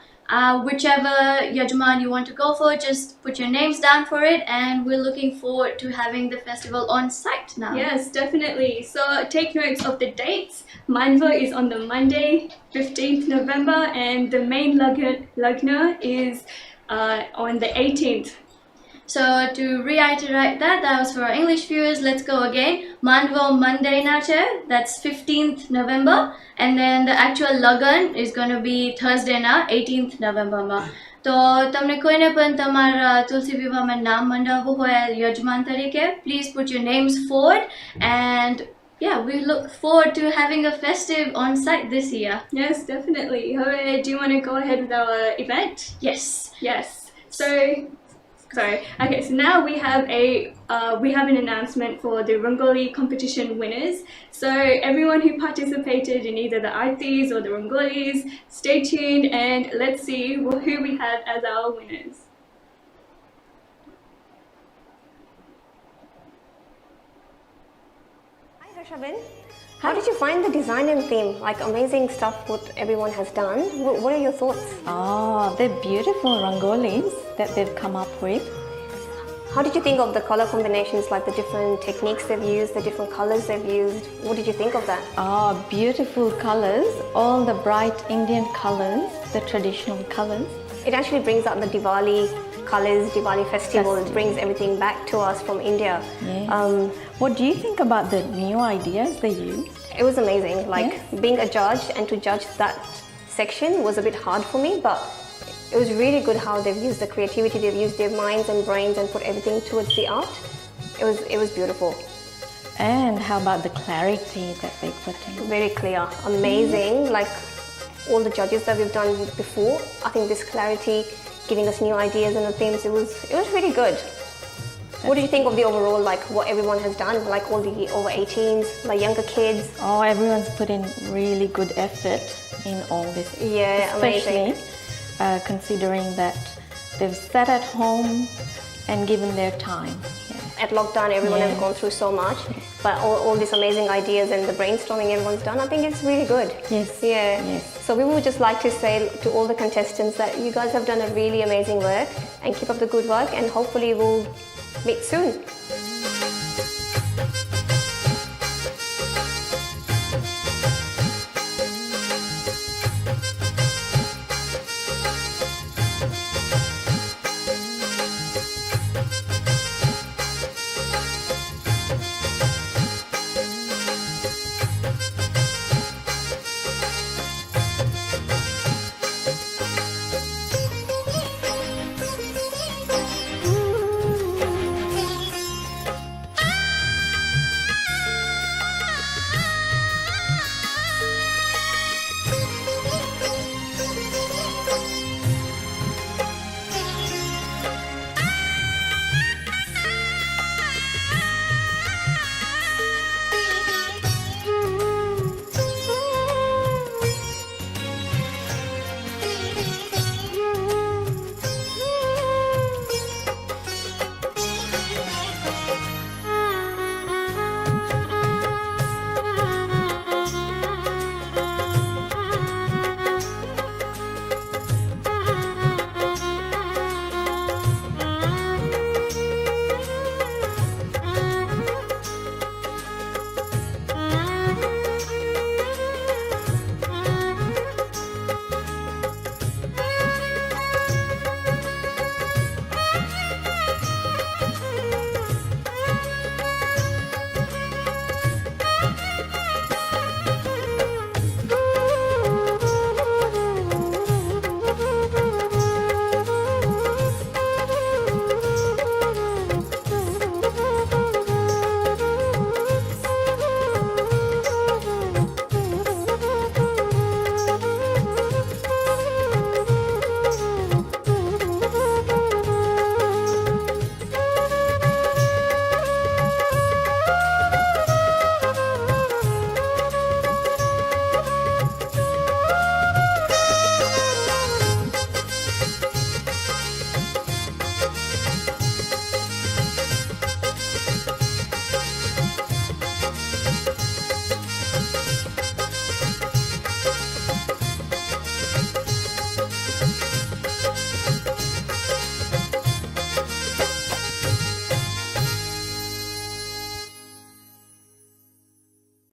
Whichever yajman you want to go for, just put your names down for it, and we're looking forward to having the festival on site now. Yes, definitely. So take notes of the dates. Manva is on the Monday, 15th November, and the main Lagna is on the 18th. So to reiterate that was for our English viewers. Let's go again. Manvo Monday nache, that's 15th November, and then the actual Lagan is going to be Thursday na 18th November ma. तो तमने कोई ने पण तमारा तुलसी विवाह में नाम मंडावो होया यजमान तरीके, please put your names forward, and yeah, we look forward to having a festive on site this year. Yes, definitely. However, do you want to go ahead with our event? Yes. Yes. Okay, so now we have an announcement for the Rangoli competition winners. So everyone who participated in either the Aartis or the Rangolis, stay tuned and let's see who we have as our winners. Harshavin, how did you find the design and theme? Like amazing stuff what everyone has done. What are your thoughts? Oh, they're beautiful rangolis that they've come up with. How did you think of the color combinations, like the different techniques they've used, the different colors they've used? What did you think of that? Oh, beautiful colors, all the bright Indian colors, the traditional colors. It actually brings out the Diwali colors, Diwali festival. It brings everything back to us from India. Yeah. What do you think about the new ideas they use? It was amazing. Like being a judge and to judge that section was a bit hard for me, but it was really good how they've used the creativity, they've used their minds and brains and put everything towards the art. It was beautiful. And how about the clarity that they put in? Very clear, amazing. Like all the judges that we've done before, I think this clarity, giving us new ideas and the themes, it was really good. What do you think of the overall, like what everyone has done, like all the over 18s, like younger kids? Oh, everyone's put in really good effort in all this. Yeah, especially amazing. Considering that they've sat at home and given their time. At lockdown, everyone has gone through so much, but all these amazing ideas and the brainstorming everyone's done, I think it's really good. Yes. Yeah. Yes. So we would just like to say to all the contestants that you guys have done a really amazing work and keep up the good work, and hopefully we'll meet soon.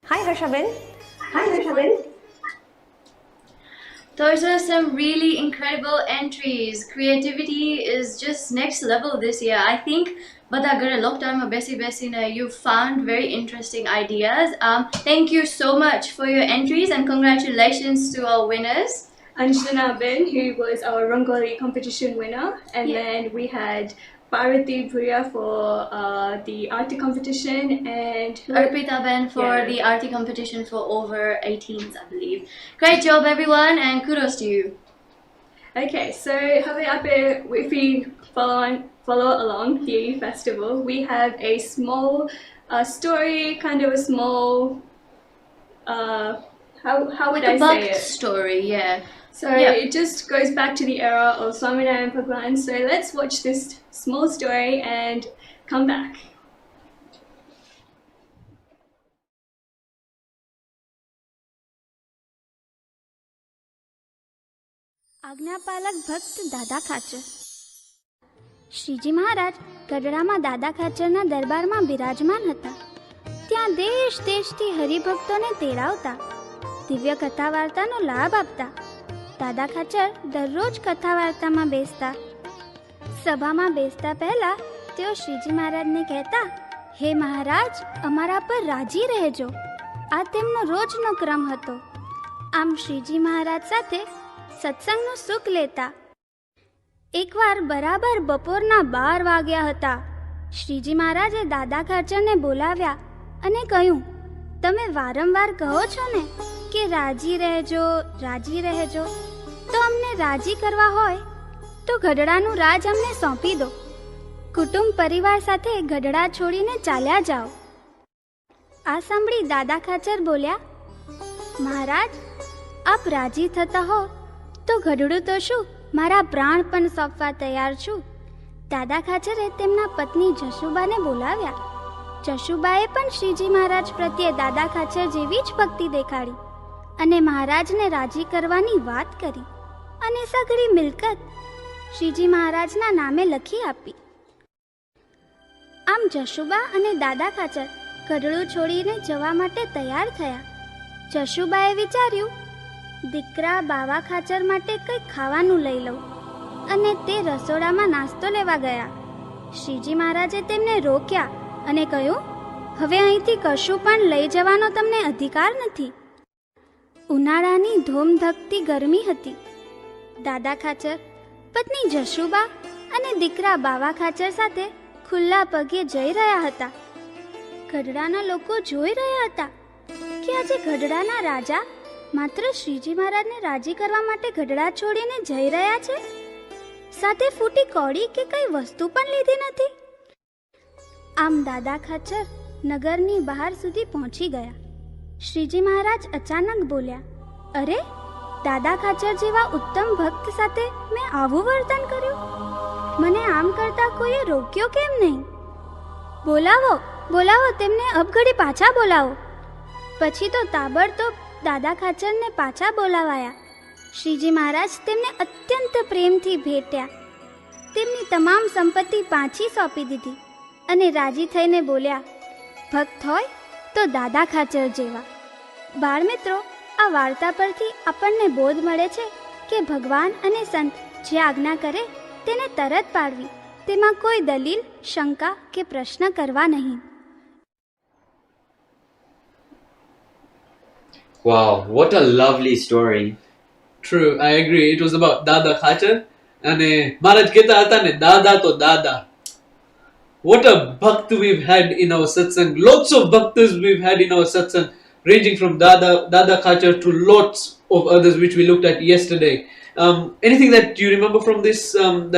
Hi Harshavin. Hi Harshavin. Those are some really incredible entries. Creativity is just next level this year. I think Badagara lockdown besina you found very interesting ideas. Thank you so much for your entries and congratulations to our winners. Anjana Ben, who was our Rangoli competition winner, and then we had Parati Priya for the Arti competition, and Arpita Ben for the Arti competition for over 18s, I believe. Great job, everyone, and kudos to you. Okay, so if we follow along the festival, we have a small story, kind of a small. How would I say it? Story, yeah. So it just goes back to the era of Swaminarayan Bhagwan. So let's watch this small story and come back. આજ્ઞાપાલક ભક્ત દાદા ખાચર. શ્રીજી મહારાજ ગઢડામાં દાદા ખાચરના દરબારમાં બિરાજમાન હતા. ત્યાં દેશ દેશથી હરિભક્તોને તેડાવતા, દિવ્ય કથા વાર્તાનો લાભ આપતા. દાદા ખાચર દરરોજ કથા વાર્તામાં બેસતા. સભામાં બેસતા પહેલા તેઓ શ્રીજી મહારાજને કહેતા, હે મહારાજ, અમારા પર રાજી રહેજો. આ તેમનો રોજનો ક્રમ હતો. આમ શ્રીજી મહારાજ સાથે સત્સંગનું સુખ લેતા. એકવાર બરાબર બપોરના 12 વાગ્યા હતા. શ્રીજી મહારાજે દાદા ખાચરને બોલાવ્યા અને કહ્યું, તમે વારંવાર કહો છો ને કે રાજી રહેજો, રાજી રહેજો, તો અમને રાજી કરવા હોય તો ગઢડાનું રાજ અમને સોંપી દો. કુટુંબ પરિવાર સાથે ગઢડા છોડીને ચાલ્યા જાઓ. આ સાંભળી દાદા ખાચર બોલ્યા, મહારાજ, આપ રાજી થતા હો તો ગઢડું તો શું, મારા પ્રાણ પણ સોંપવા તૈયાર છું. દાદા ખાચરે તેમના પત્ની જશુબાને બોલાવ્યા. જશુબાએ પણ શ્રીજી મહારાજ પ્રત્યે દાદા ખાચર જેવી જ ભક્તિ દેખાડી અને મહારાજને રાજી કરવાની વાત કરી અને સઘળી મિલકત શ્રીજી મહારાજના નામે લખી આપી. આમ જશુબા અને દાદા ખાચર ગઢડું છોડીને જવા માટે તૈયાર થયા. જશુબાએ વિચાર્યું, દીકરા બાવા ખાચર માટે કંઈક ખાવાનું લઈ લઉં, અને તે રસોડામાં નાસ્તો લેવા ગયા. શ્રીજી મહારાજે તેમને રોક્યા અને કહ્યું, હવે અહીંથી કશું પણ લઈ જવાનો તમને અધિકાર નથી. ઉનાળાની ધોમધકતી ગરમી હતી. દાદા ખાચર, પત્ની જશુબા અને દીકરા બાવા ખાચર સાથે ખુલ્લા પગે જઈ રહ્યા હતા. ગઢડાના લોકો જોઈ રહ્યા હતા કે આજે ગઢડાના રાજા માત્ર શ્રીજી મહારાજને રાજી કરવા માટે ગઢડા છોડીને જઈ રહ્યા છે. સાથે ફૂટી કોડી કે કઈ વસ્તુ પણ લીધી નથી. આમ દાદા ખાચર નગરની બહાર સુધી પહોંચી ગયા. શ્રીજી મહારાજ અચાનક બોલ્યા, અરે, દાદા ખાચર જેવા ઉત્તમ ભક્ત સાથે મેં આવું વર્તન કર્યું? મને આમ કરતા કોઈએ રોક્યો કેમ નહીં? બોલાવો, બોલાવો, તેમને અબઘડી પાછા બોલાવો. પછી તો તાબડતોબ દાદા ખાચરને પાછા બોલાવાયા. શ્રીજી મહારાજ તેમને અત્યંત પ્રેમથી ભેટ્યા. તેમની તમામ સંપત્તિ પાછી સોંપી દીધી અને રાજી થઈને બોલ્યા, ભક્ત હોય તો દાદા ખાચર જેવા. બાળમિત્રો, આ વાર્તા પરથી આપણને બોધ મળે છે કે ભગવાન અને સંત જે આજ્ઞા કરે તેને તરત પાડવી, તેમાં કોઈ દલીલ, શંકા કે પ્રશ્ન કરવા નહીં. Wow, what a lovely story. True, I agree. It was about Dada Khacher. And Maharaj kehta hata ne, Dada to Dada. What a bhakt we've had in our satsang. Lots of bhaktas we've had in our satsang, ranging from Dada Khacher to lots of others which we looked at yesterday. Anything that you remember from this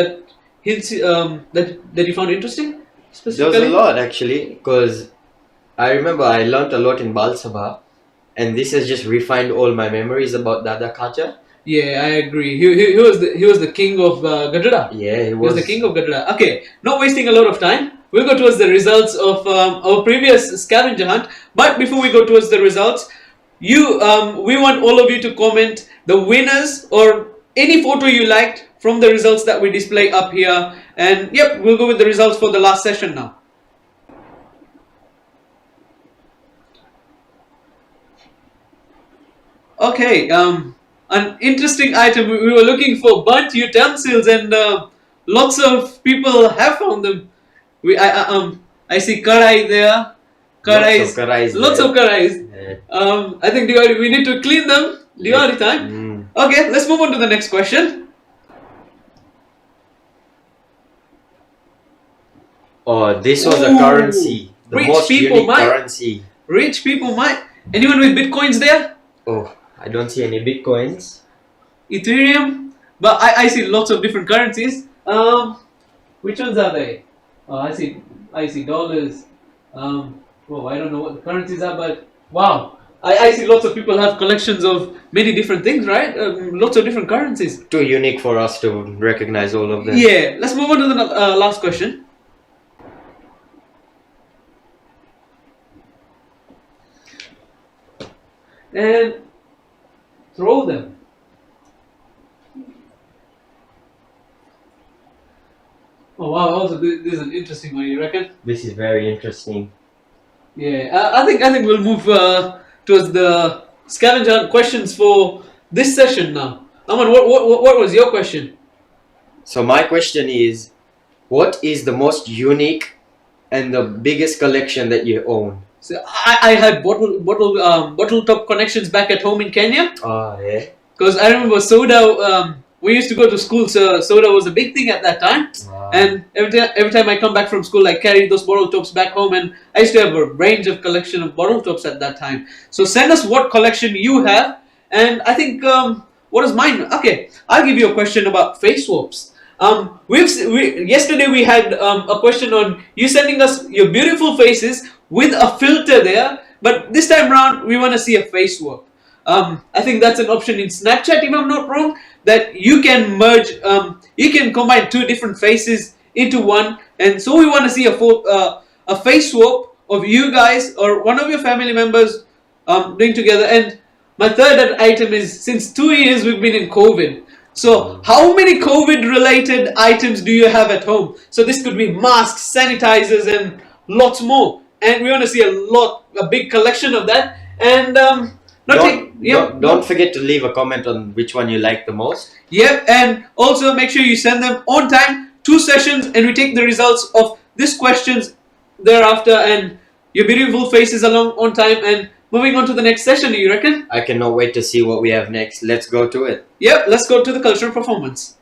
that you found interesting? There was a lot actually, because I remember I learnt a lot in Bal Sabha, and this has just refined all my memories about Dada Khacher. Yeah, I agree. He was the king of Gadara. Yeah, he was the king of Gadara. Okay, not wasting a lot of time, we'll go towards the results of our previous scavenger hunt. But before we go towards the results, we want all of you to comment the winners or any photo you liked from the results that we display up here. And yep, we'll go with the results for the last session now. Okay, an interesting item. We were looking for burnt utensils, and lots of people have found them. I see karai there. Karais. Lots of karais. Yeah. I think we need to clean them. Diwali time. Okay, let's move on to the next question. Oh, this was a currency. The Rich most people unique might. currency. Rich people might. Anyone with bitcoins there? Oh, I don't see any bitcoins. Ethereum? But I see lots of different currencies. Which ones are they? Oh, I see dollars. I don't know what the currencies are, but wow. I see lots of people have collections of many different things, right? Lots of different currencies. Too unique for us to recognize all of them. Yeah, let's move on to the last question. And throw them. Oh wow! Also, this is an interesting one. You reckon? This is very interesting. Yeah, I think we'll move towards the scavenger hunt questions for this session now. Aman, what was your question? So my question is, what is the most unique and the biggest collection that you own? So I had bottle top connections back at home in Kenya. Ah, yeah. Because I remember soda. We used to go to school, so soda was a big thing at that time. Wow. And every time I come back from school, I carried those bottle tops back home, and I used to have a range of collection of bottle tops at that time. So send us what collection you have, and I think what is mine? Okay, I'll give you a question about face swabs. Yesterday we had a question on you sending us your beautiful faces with a filter there, but this time round we want to see a face swab. I think that's an option in Snapchat, if I'm not wrong, that you can merge, you can combine two different faces into one, and so we want to see a face swap of you guys or one of your family members doing together. And my third item is, since 2 years we've been in COVID, so how many COVID related items do you have at home? So this could be masks, sanitizers, and lots more, and we want to see a big collection of that. And don't forget to leave a comment on which one you like the most. Yep, and also make sure you send them on time, 2 sessions, and we take the results of these questions thereafter, and your beautiful faces along on time, and moving on to the next session, you reckon? I cannot wait to see what we have next. Let's go to it. Yep, let's go to the cultural performance.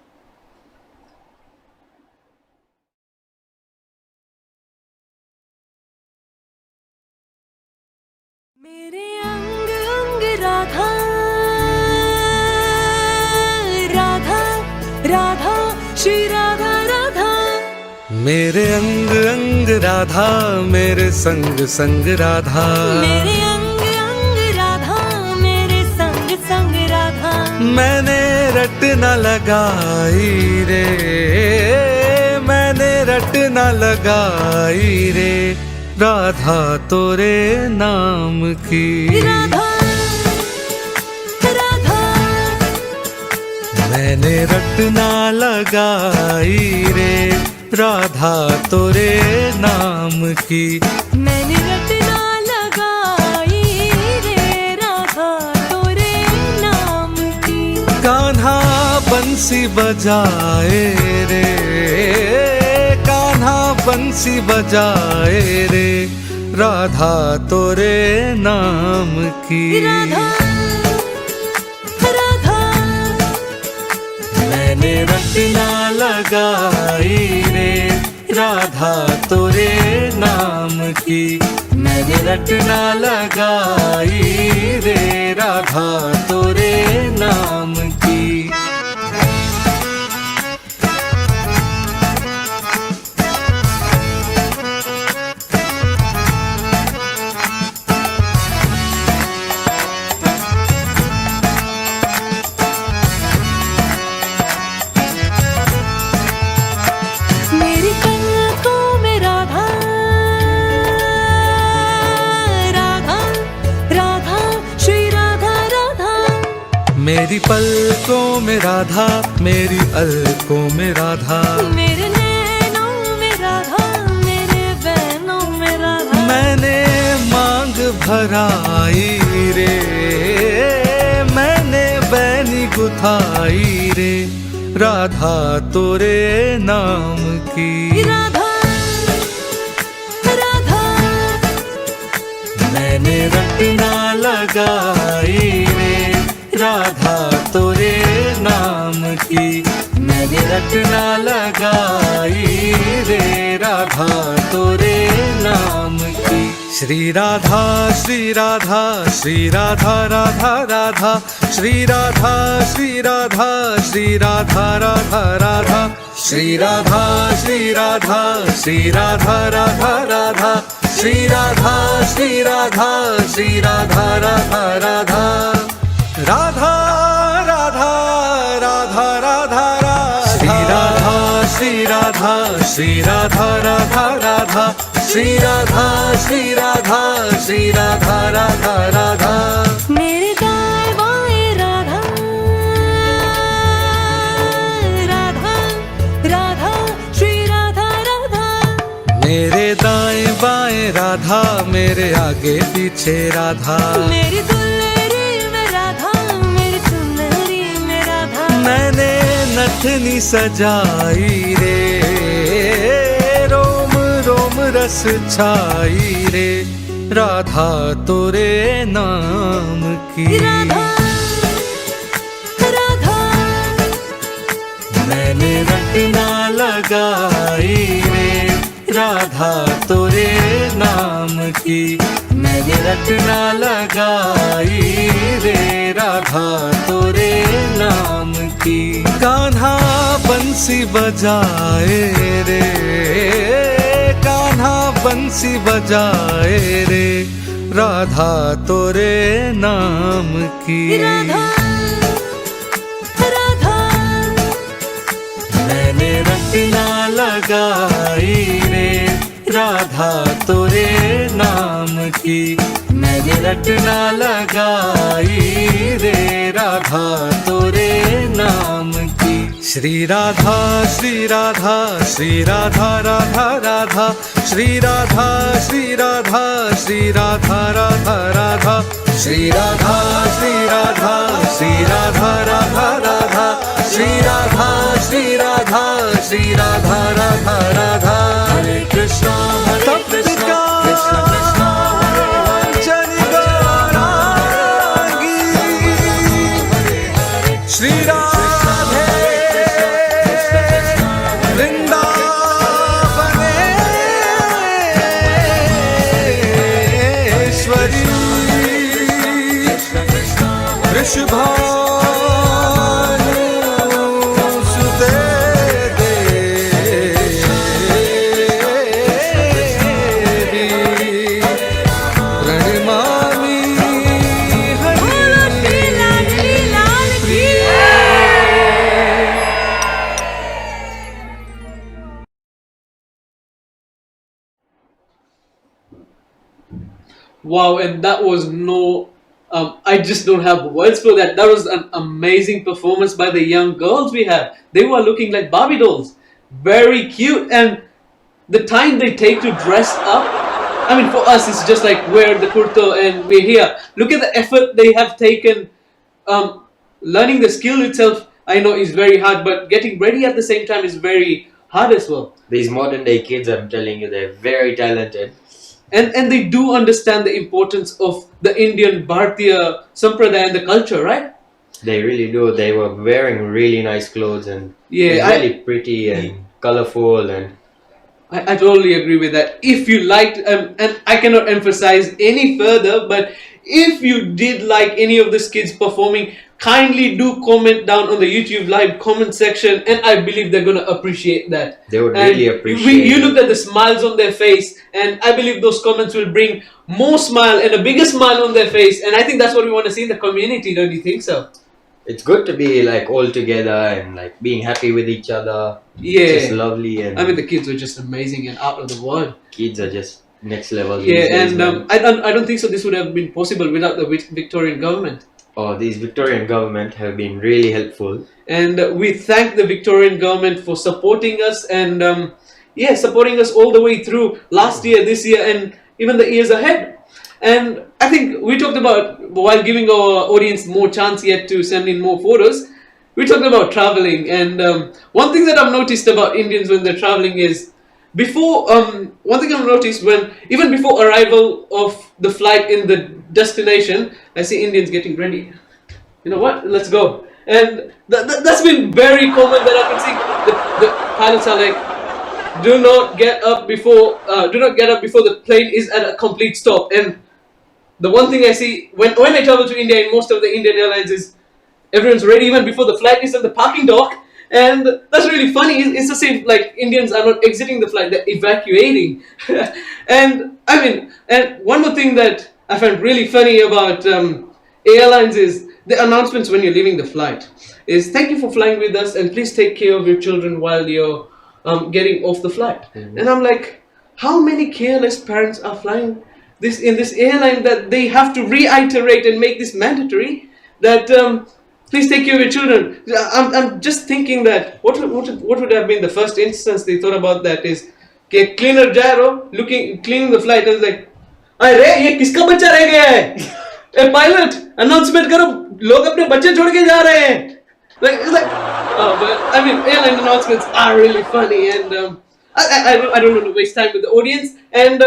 Radha Radha Radha Shri Radha Radha मेरे अंग अंग राधा मेरे संग संग राधा मेरे अंग अंग राधा मेरे संग संग राधा मैंने रट न लगाई रे मैंने रट न लगाई रे राधा तोरे नाम की राधा राधा मैंने रट न लगाई रे राधा तोरे नाम की मैंने रट ना लगाई रे राधा तोरे नाम की कान्हा बंसी बजाए रे कान्हा बंसी बजाए रे राधा तोरे नाम की राधा राधा मैंने रट ना लगाई रे राधा तोरे नाम की मैंने रट ना लगाई रे राधा तोरे नाम की मेरी पलकों में राधा मेरी अलकों में राधा मेरे नैनों में राधा मेरे बैनों में राधा मैंने मांग भराई रे मैंने बैनी गुथाई रे राधा तोरे नाम की राधा राधा मैंने रट ना लगाई रे राधा तोरे नाम की मैंने रट ना लगाई रे राधा तोरे नाम की श्री राधा श्री राधा श्री राधा राधा राधा श्री राधा श्री राधा श्री राधा राधा राधा श्री राधा श्री राधा श्री राधा राधा राधा श्री राधा श्री राधा श्री राधा राधा राधा राधा राधा राधा राधा राधा श्री राधा श्री राधा राधा राधा श्री राधा श्री राधा श्री राधा राधा राधा मेरे दाएं बाएं राधा राधा राधा श्री राधा मेरे दाएं बाएं राधा, मेरे आगे पीछे राधा, मेरी दुल्हरी में राधा, मेरी चुनरी में राधा। मैंने नथनी सजाई रे, रोम रोम रस छाई रे, राधा तोरे नाम की। राधा राधा मैंने रटना लगाई रे, राधा तोरे नाम की। मैंने रटना लगाई रे, राधा तोरे नाम की। कान्हा बंसी बजाए रे, कान्हा बंसी बजाए रे, राधा तोरे नाम की। राधा राधा मैंने रटना लगाई रे, राधा तोरे नाम की। मैंने रटना लगाई रे, राधा तोरे नाम की। श्री राधा श्री राधा श्री राधा राधा राधा, श्री राधा श्री राधा श्री राधा राधा राधा, श्री राधा श्री राधा श्री राधा राधा राधा, श्री राधा श्री राधा श्री राधा राधा राधा। हरे कृष्णा हरे कृष्णा कृष्ण कृष्ण हरे हरे, चली गौरांगी श्री राधे वृंदावनेश्वरी वृषभानु सुते देवी, प्रणमामि Wow, and that was no, I just don't have words for that. That was an amazing performance by the young girls we had. They were looking like Barbie dolls. Very cute. And the time they take to dress up, I mean, for us, it's just like wear the kurta and we're here. Look at the effort they have taken. Learning the skill itself, I know, is very hard, but getting ready at the same time is very hard as well. These modern day kids, I'm telling you, they're very talented. And they do understand the importance of the Indian Bharatiya Sampradaya and the culture, right? They really do. They were wearing really nice clothes and Yeah, really pretty and colorful, and I totally agree with that. If you liked, and I cannot emphasize any further, but if you did like any of these kids performing, kindly do comment down on the YouTube live comment section, and I believe they're going to appreciate that. they would And really appreciate you it. looked at the smiles on their face, and I believe those comments will bring more smile and a bigger smile on their face, and I think that's what we want to see in the community, don't you think so? It's good to be like all together and like being happy with each other. Yeah. It's just lovely, and I mean, the kids were just amazing and out of the world. kids are just next level. Yeah, these days, and man. I don't think so this would have been possible without the Victorian government. Oh, these Victorian government have been really helpful. And we thank the Victorian government for supporting us and supporting us all the way through last year, this year, and even the years ahead. And I think we talked about, while giving our audience more chance yet to send in more photos, we talked about traveling. And one thing that I've noticed about Indians when they're traveling is, before, one thing I've noticed, even before arrival of the flight in the destination, I see Indians getting ready. You know what? Let's go. And that's been very common that I can see. The pilots are like, do not get up before the plane is at a complete stop. And the one thing I see when I travel to India in most of the Indian airlines is everyone's ready even before the flight is at the parking dock. And that's really funny. It's the same, like Indians are not exiting the flight, they're evacuating. And I mean, and one more thing that I find really funny about airlines is the announcements when you're leaving the flight is, thank you for flying with us and please take care of your children while you're getting off the flight. Mm-hmm. And I'm like, how many careless parents are flying in this airline that they have to reiterate and make this mandatory that please take care of your children. I'm just thinking that what would have been the first instance they thought about that is, कि cleaner जा रहा cleaning the flight. I was like, अरे ये किसका बच्चा रह गया है? A pilot, announcement करो, लोग अपने बच्चे छोड़ के जा रहे हैं. It's like, oh, but I mean, airline announcements are really funny, and I don't want to waste time with the audience. And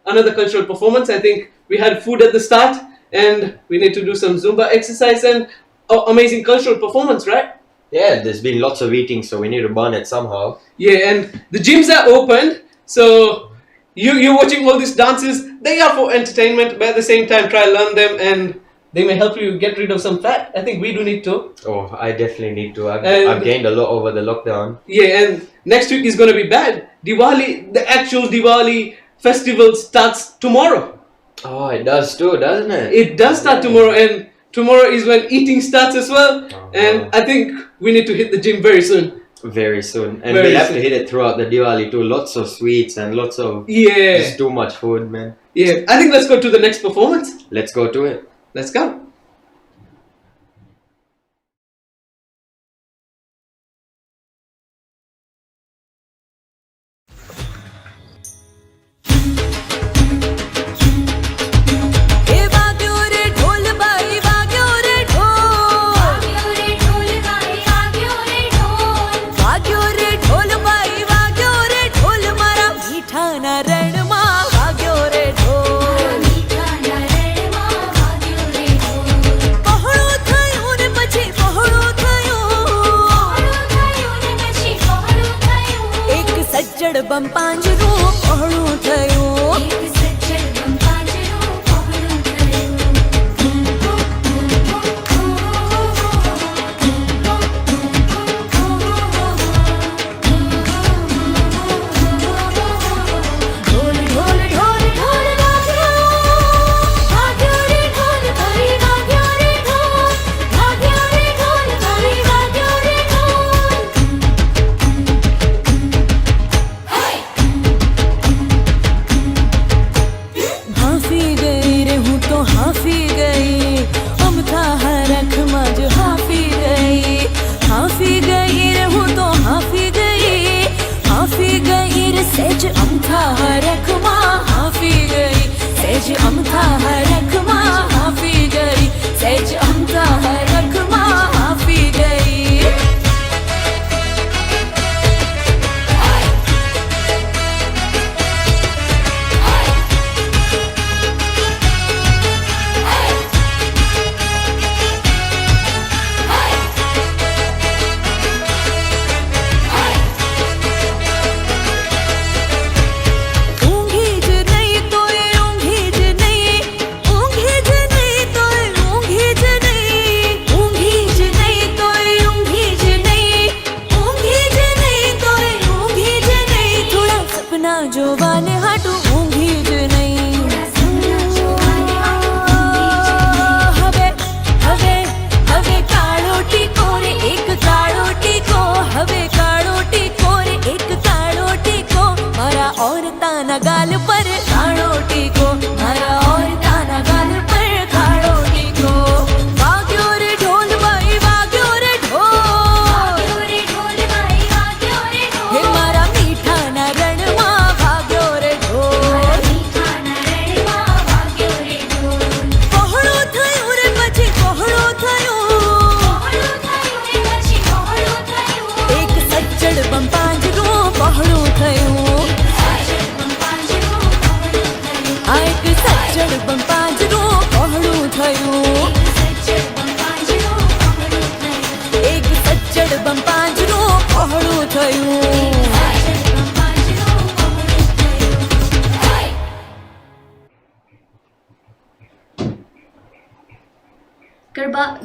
another cultural performance. I think we had food at the start, and we need to do some Zumba exercise and amazing cultural performance, right? Yeah, there's been lots of eating, so we need to burn it somehow. Yeah, and the gyms are opened, so you're watching all these dances. They are for entertainment, but at the same time, try to learn them, and they may help you get rid of some fat. I think we do need to. Oh, I definitely need to. I've gained a lot over the lockdown. Yeah, and next week is going to be bad. Diwali, the actual Diwali festival starts tomorrow. Oh, it does too, doesn't it? It does start tomorrow, and tomorrow is when eating starts as well. And I think we need to hit the gym very soon. Very soon. And we'll have to hit it throughout the Diwali too. Lots of sweets and lots of... Yeah. Just too much food, man. Yeah, I think let's go to the next performance. Let's go to it. Let's go. बम પાંજરું પહોળું થયું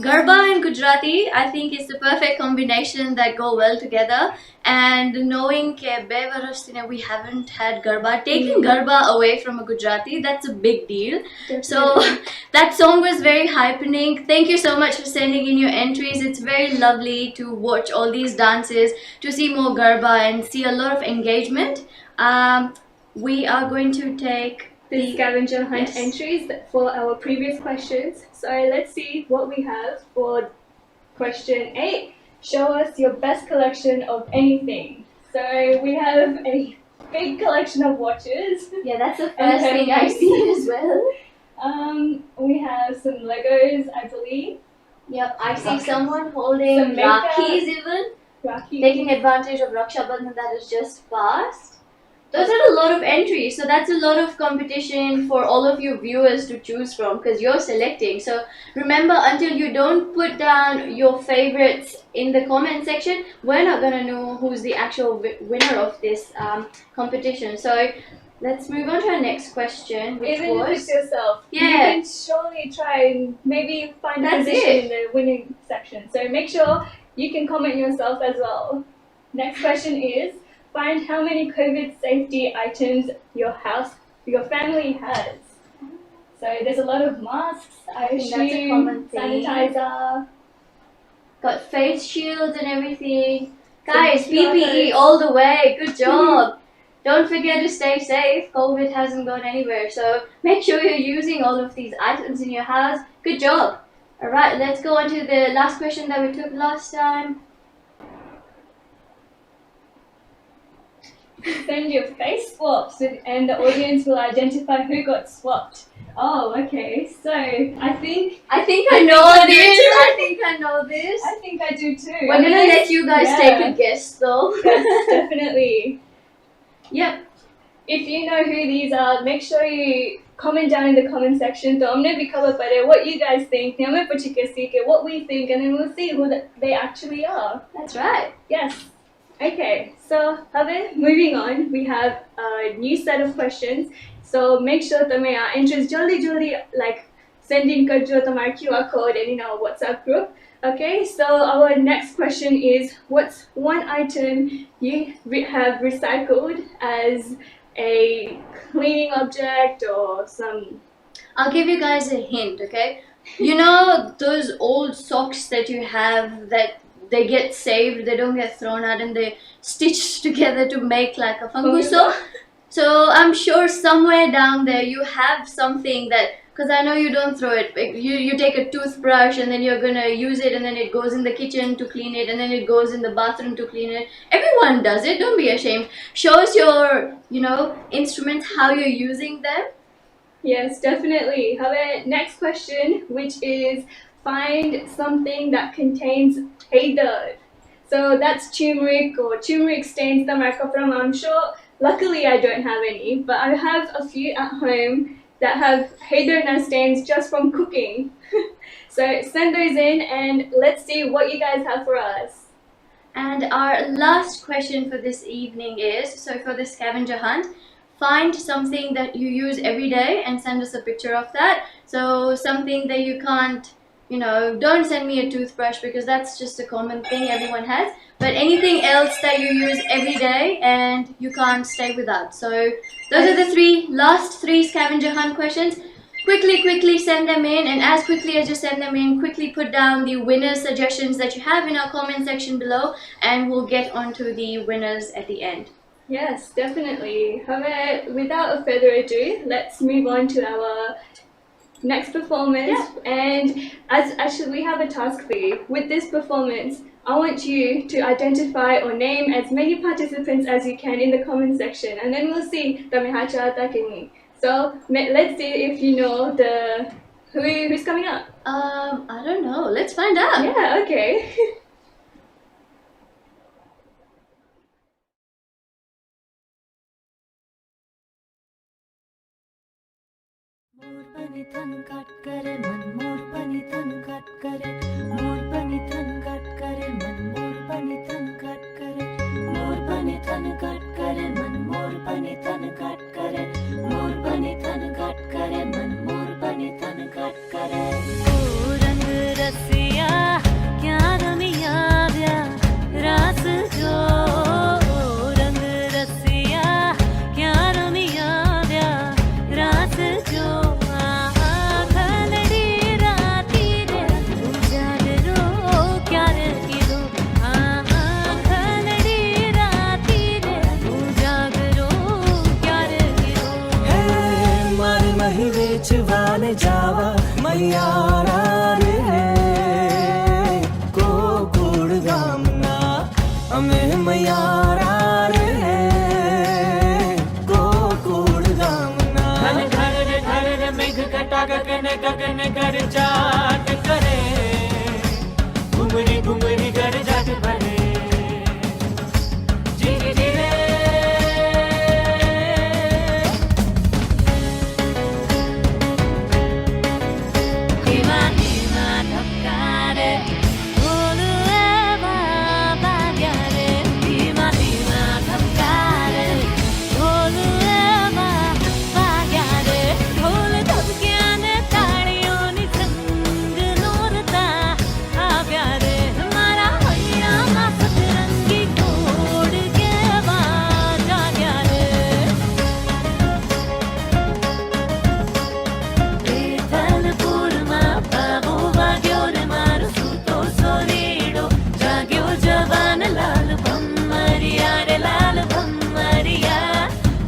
Garba and Gujarati, I think is the perfect combination that go well together. And knowing that we haven't had Garba, taking Garba away from a Gujarati, that's a big deal. Definitely. So that song was very hypening. Thank you so much for sending in your entries. It's very lovely to watch all these dances, to see more Garba and see a lot of engagement. We are going to take the scavenger hunt entries for our previous questions. So let's see what we have for question 8. Show us your best collection of anything. So we have a big collection of watches. Yeah, that's the And first thing I headphones. see as well. We have some Legos, I believe. Yep, I see someone holding Some makeup. Rakis even, Rakhi. taking advantage of Raksha Bandhan that is just fast. Those are a lot of entries, so that's a lot of competition for all of you viewers to choose from because you're selecting. So remember, until you don't put down your favorites in the comment section, we're not gonna know who's the actual winner of this competition. So let's move on to our next question, which Even if was it's yourself, you Yeah. can surely try and maybe find a That's position it. in the winning section. So make sure you can comment yourself as well. Next question is, find how many COVID safety items your family has. So there's a lot of masks, I think that's a assume, common thing. sanitizer. got face shields and everything. Guys, Some PPE QR all the way. Good job. Don't forget to stay safe. COVID hasn't gone anywhere. So make sure you're using all of these items in your house. Good job. Alright, let's go on to the last question that we took last time. Send your face swaps and the audience will identify who got swapped. Oh, okay. So I think I know do this. too. I think I know this. I think I do too. We're gonna let you guys Yeah. take a guess though. Yes, definitely. Yep. If you know who these are, make sure you comment down in the comment section. So I'm gonna be covered by what you guys think. What we think, and then we'll see who they actually are. That's right. Yes. Okay. So Habe, moving on, we have a new set of questions. So make sure તમે આ entries jolly like send in કરજો તમારા QR code and in our WhatsApp group. Okay, so our next question is, what's one item you have recycled as a cleaning object or some? I'll give you guys a hint, okay? You know those old socks that you have that they get saved, they don't get thrown out, and they stitched together to make like a funguso? So I'm sure somewhere down there you have something that, because I know you don't throw it, you take a toothbrush and then you're gonna use it and then it goes in the kitchen to clean it and then it goes in the bathroom to clean it. Everyone does it, don't be ashamed. Show us your, instruments, how you're using them. Yes, definitely. Habe, next question, which is find something that contains heydar. So that's turmeric or turmeric stains from. I'm sure, luckily I don't have any, but I have a few at home that have heydar stains just from cooking. So send those in and let's see what you guys have for us. And our last question for this evening is, so for the scavenger hunt, find something that you use every day and send us a picture of that. So something that you can't, don't send me a toothbrush because that's just a common thing everyone has. But anything else that you use every day and you can't stay without. So those are the last three scavenger hunt questions. Quickly send them in, and as quickly as you send them in, quickly put down the winners' suggestions that you have in our comment section below, and we'll get onto the winners at the end. Yes, definitely. Habe, without further ado, let's move on to our next performance. And actually we have a task for you. With this performance, I want you to identify or name as many participants as you can in the comment section, and then we'll see So let's see if you know who's coming up. I don't know. Let's find out. Yeah, okay. मोर पनि थन काट करे मन मोर पनि थन काट करे मोर पनि थन काट करे मन मोर पनि थन काट करे मोर पनि थन काट करे मन मोर पनि थन काट करे मोर पनि थन काट करे मन मोर पनि थन काट करे ओ रंग रसिया क्या रमिया व्या रास जो रंग रसिया क्या रमिया व्या रास जो छुवाने जावा मैयारा रे को गुड़ गामना हमें मैयारा रे गगन गर जाट करे, घुमरी घुमरी गर जाट बने। जी जी जी रे धीमा धीमा धक्का रे, ढोल बाबा रे, धीमा धीमा धक्का रे, ढोल बाबा रे, ढोल धबक्याने ताळीओनी संग नोरता आव्या रे, मारा हैयामा सतरंगी घोड केवा जाग्या रे। बेतलपुरमा बाबो वाग्यो रे, मारो सूतो सोरीडो जाग्यो जवान लाल भम्मरिया रे, लाल भम्मरिया,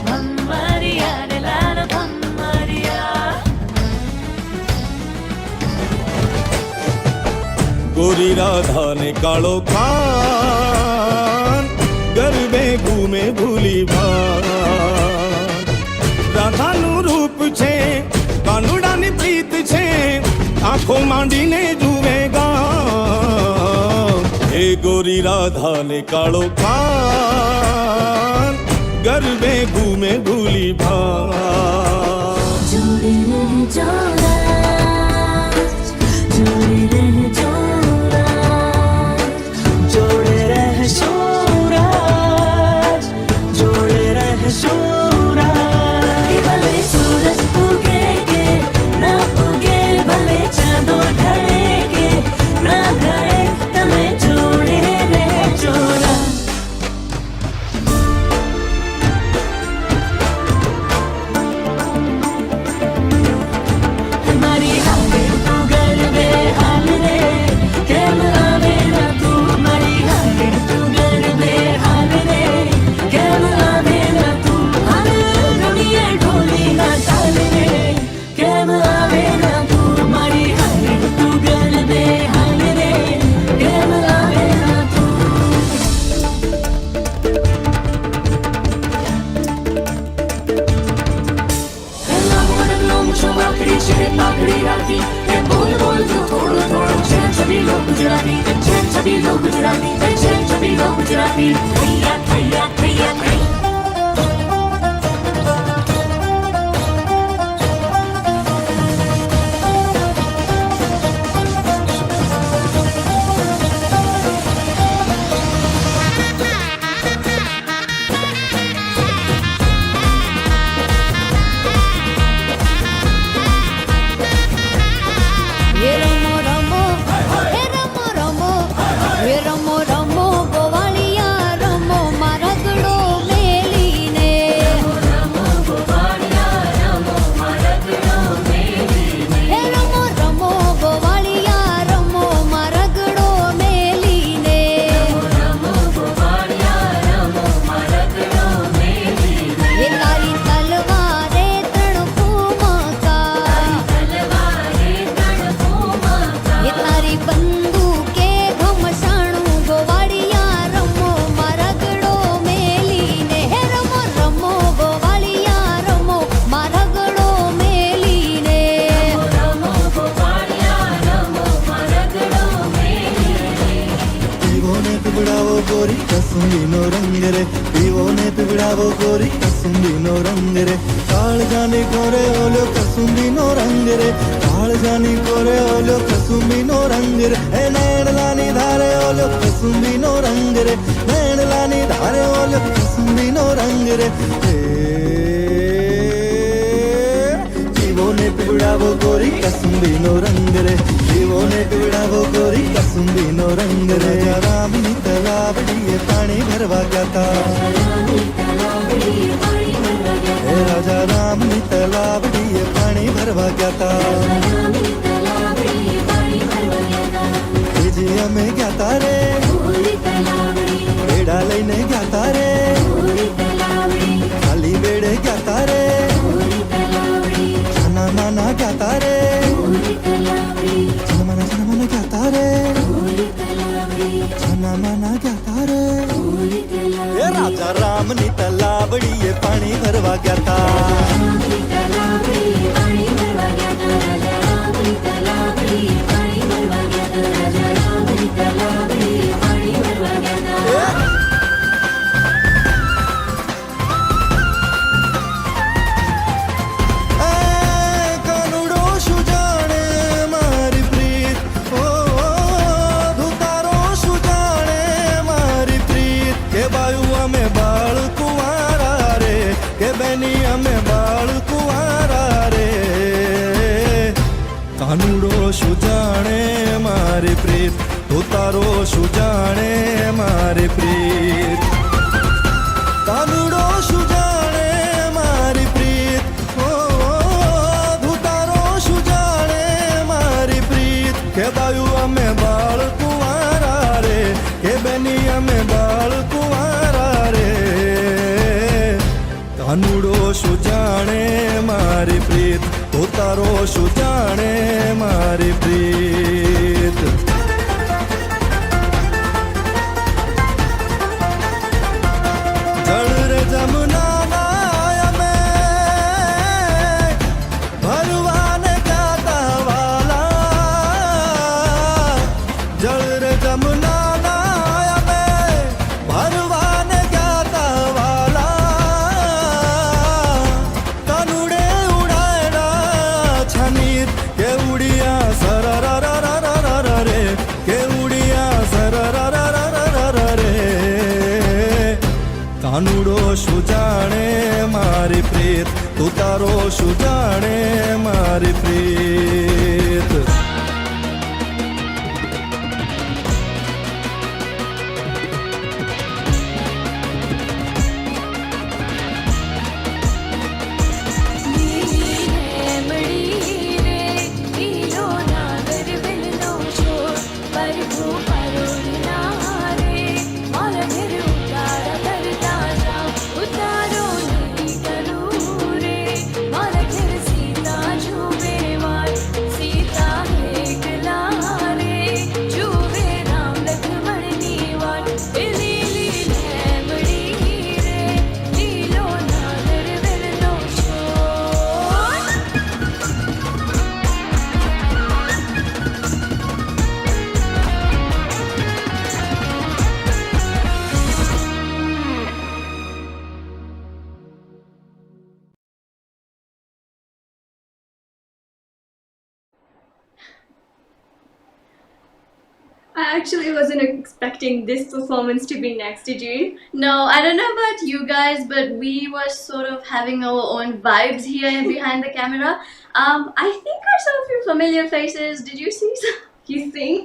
भम्मरिया रे, लाल भम्मरिया। गोरी राधा ने काळो खान, गरबे घूमे भूली भान। રાધાનું રૂપ છે, કાનુડાની પ્રીત છે, આંખો માંડીને જુએ ગામ। હે ગોરી રાધાને કાળો ખાન, ગરબે ઘૂમે ભૂલી ભાન। जोड़े रहे जोड़ा, जोड़े रहे जोड़ा, जोड़े रह सूरज, जोड़े रह सूरज। भले सूरज उगेगे ना उगे, भले चांदो ढलेगे ना ढले, तमें जोड़े रहे जोड़ा। हमारी हाल तू गरबे हाल रे, केम आवे ना तू, हमारी हाल तू गरबे हाल रे, केम आवे ना तू, हाल रमिए ढोली ना ताल रे, केम आवे ना तू, हमारी हाल तू गरबे हाल रे, केम आवे ना तू। पाकड़ी राती ये बोल बोल तो थोड़ो थोड़ो, चैन सभी लोग गुजराती, चैन सभी लोग गुजराती, चैन सभी लोग गुजराती। भैया भैया भैया भैया ये रमो रमो, हे रमो रमो, हे रमो रमो गोवालिया रमो, मारगड़ो मेली ने। रमो गोवालिया रमो, मारगड़ो मेली ने। हे रमो रमो गोवालिया रमो, मारगड़ो मेली ने। रमो गोवालिया रमो, मारगड़ो मेली ने। ये तारी तलवारे तड़फूमका, तलवारे तड़फूमका, ये तारी बंदूके घमसाणू गोवालिया रमो, मारगड़ो मेली ने। हे रमो रमो गोवालिया रमो, मारगड़ो मेली ने। रमो गोवालिया रमो, मारगड़ो मेली ने। पीवो ने पिबड़ावो गोरी कसुंदी नो रंग रे, पीवो ने पिबड़ावो गोरी कसुंदी नो रंग रे, काल जाने कोरे ओलो कसुंदी नो रंग रे, काल जाने कोरे ओलो कसुंदी नो रंग रे। ए नैन लानी धारे ओलो कसुंदी नो रंग रे, नैन लानी धारे ओलो कसुंदी नो रंग रे। जीवो ने पिबड़ावो गोरी कसुंदी नो रंग रे, जीवो ने पिबड़ावो गोरी कसुंदी नो रंग रे। राजा राम नी तलावड़ीए पानी भरवा गया, हे राजा राम नी तलावड़ीए पानी भरवा गया। जी में क्या तारे, बेड़ा लेने क्या तारे, खाली बेड़े क्या तारे, छना माना क्या तारे, छना माना क्या तारे, छना माना क्या तारे। ये राजा राम नी तलावड़ीए पानी भरवा गया था। બેની અમે બાળ કુંવારા રે કાનુડો શું જાણે મારી પ્રીત તું તારો શું જાણે મારી પ્રીત કાનુડો શું જાણે મારી પ્રીત ઓ તું તારો શું જાણે મારી પ્રીત કે બાયું અમે બાળ કુંવારા રે કે બેની અમે બાળ કુંવારા રે કાનુડો શું જાણે મારી પ્રીત તું તારો શું જાણે મારી પ્રીત જળ રે જમુના ના અમે ભરવાને ગાતા વાલા જળ રે જમુના ના અમે ભરવાને ગાતા વાલા કાનુડે ઉડાયડા છનીર કે ઉડિયા સરરરરરરર રે કે ઉડિયા સરરરરરર રે કાનુડો શું જાણે મારી પ્રીત તું તારો શું જાણે મારી પ્રીત I actually wasn't expecting this performance to be next, did you? No, I don't know about you guys, but we were sort of having our own vibes here behind the camera. I think I saw a few familiar faces.Id you see some? You think?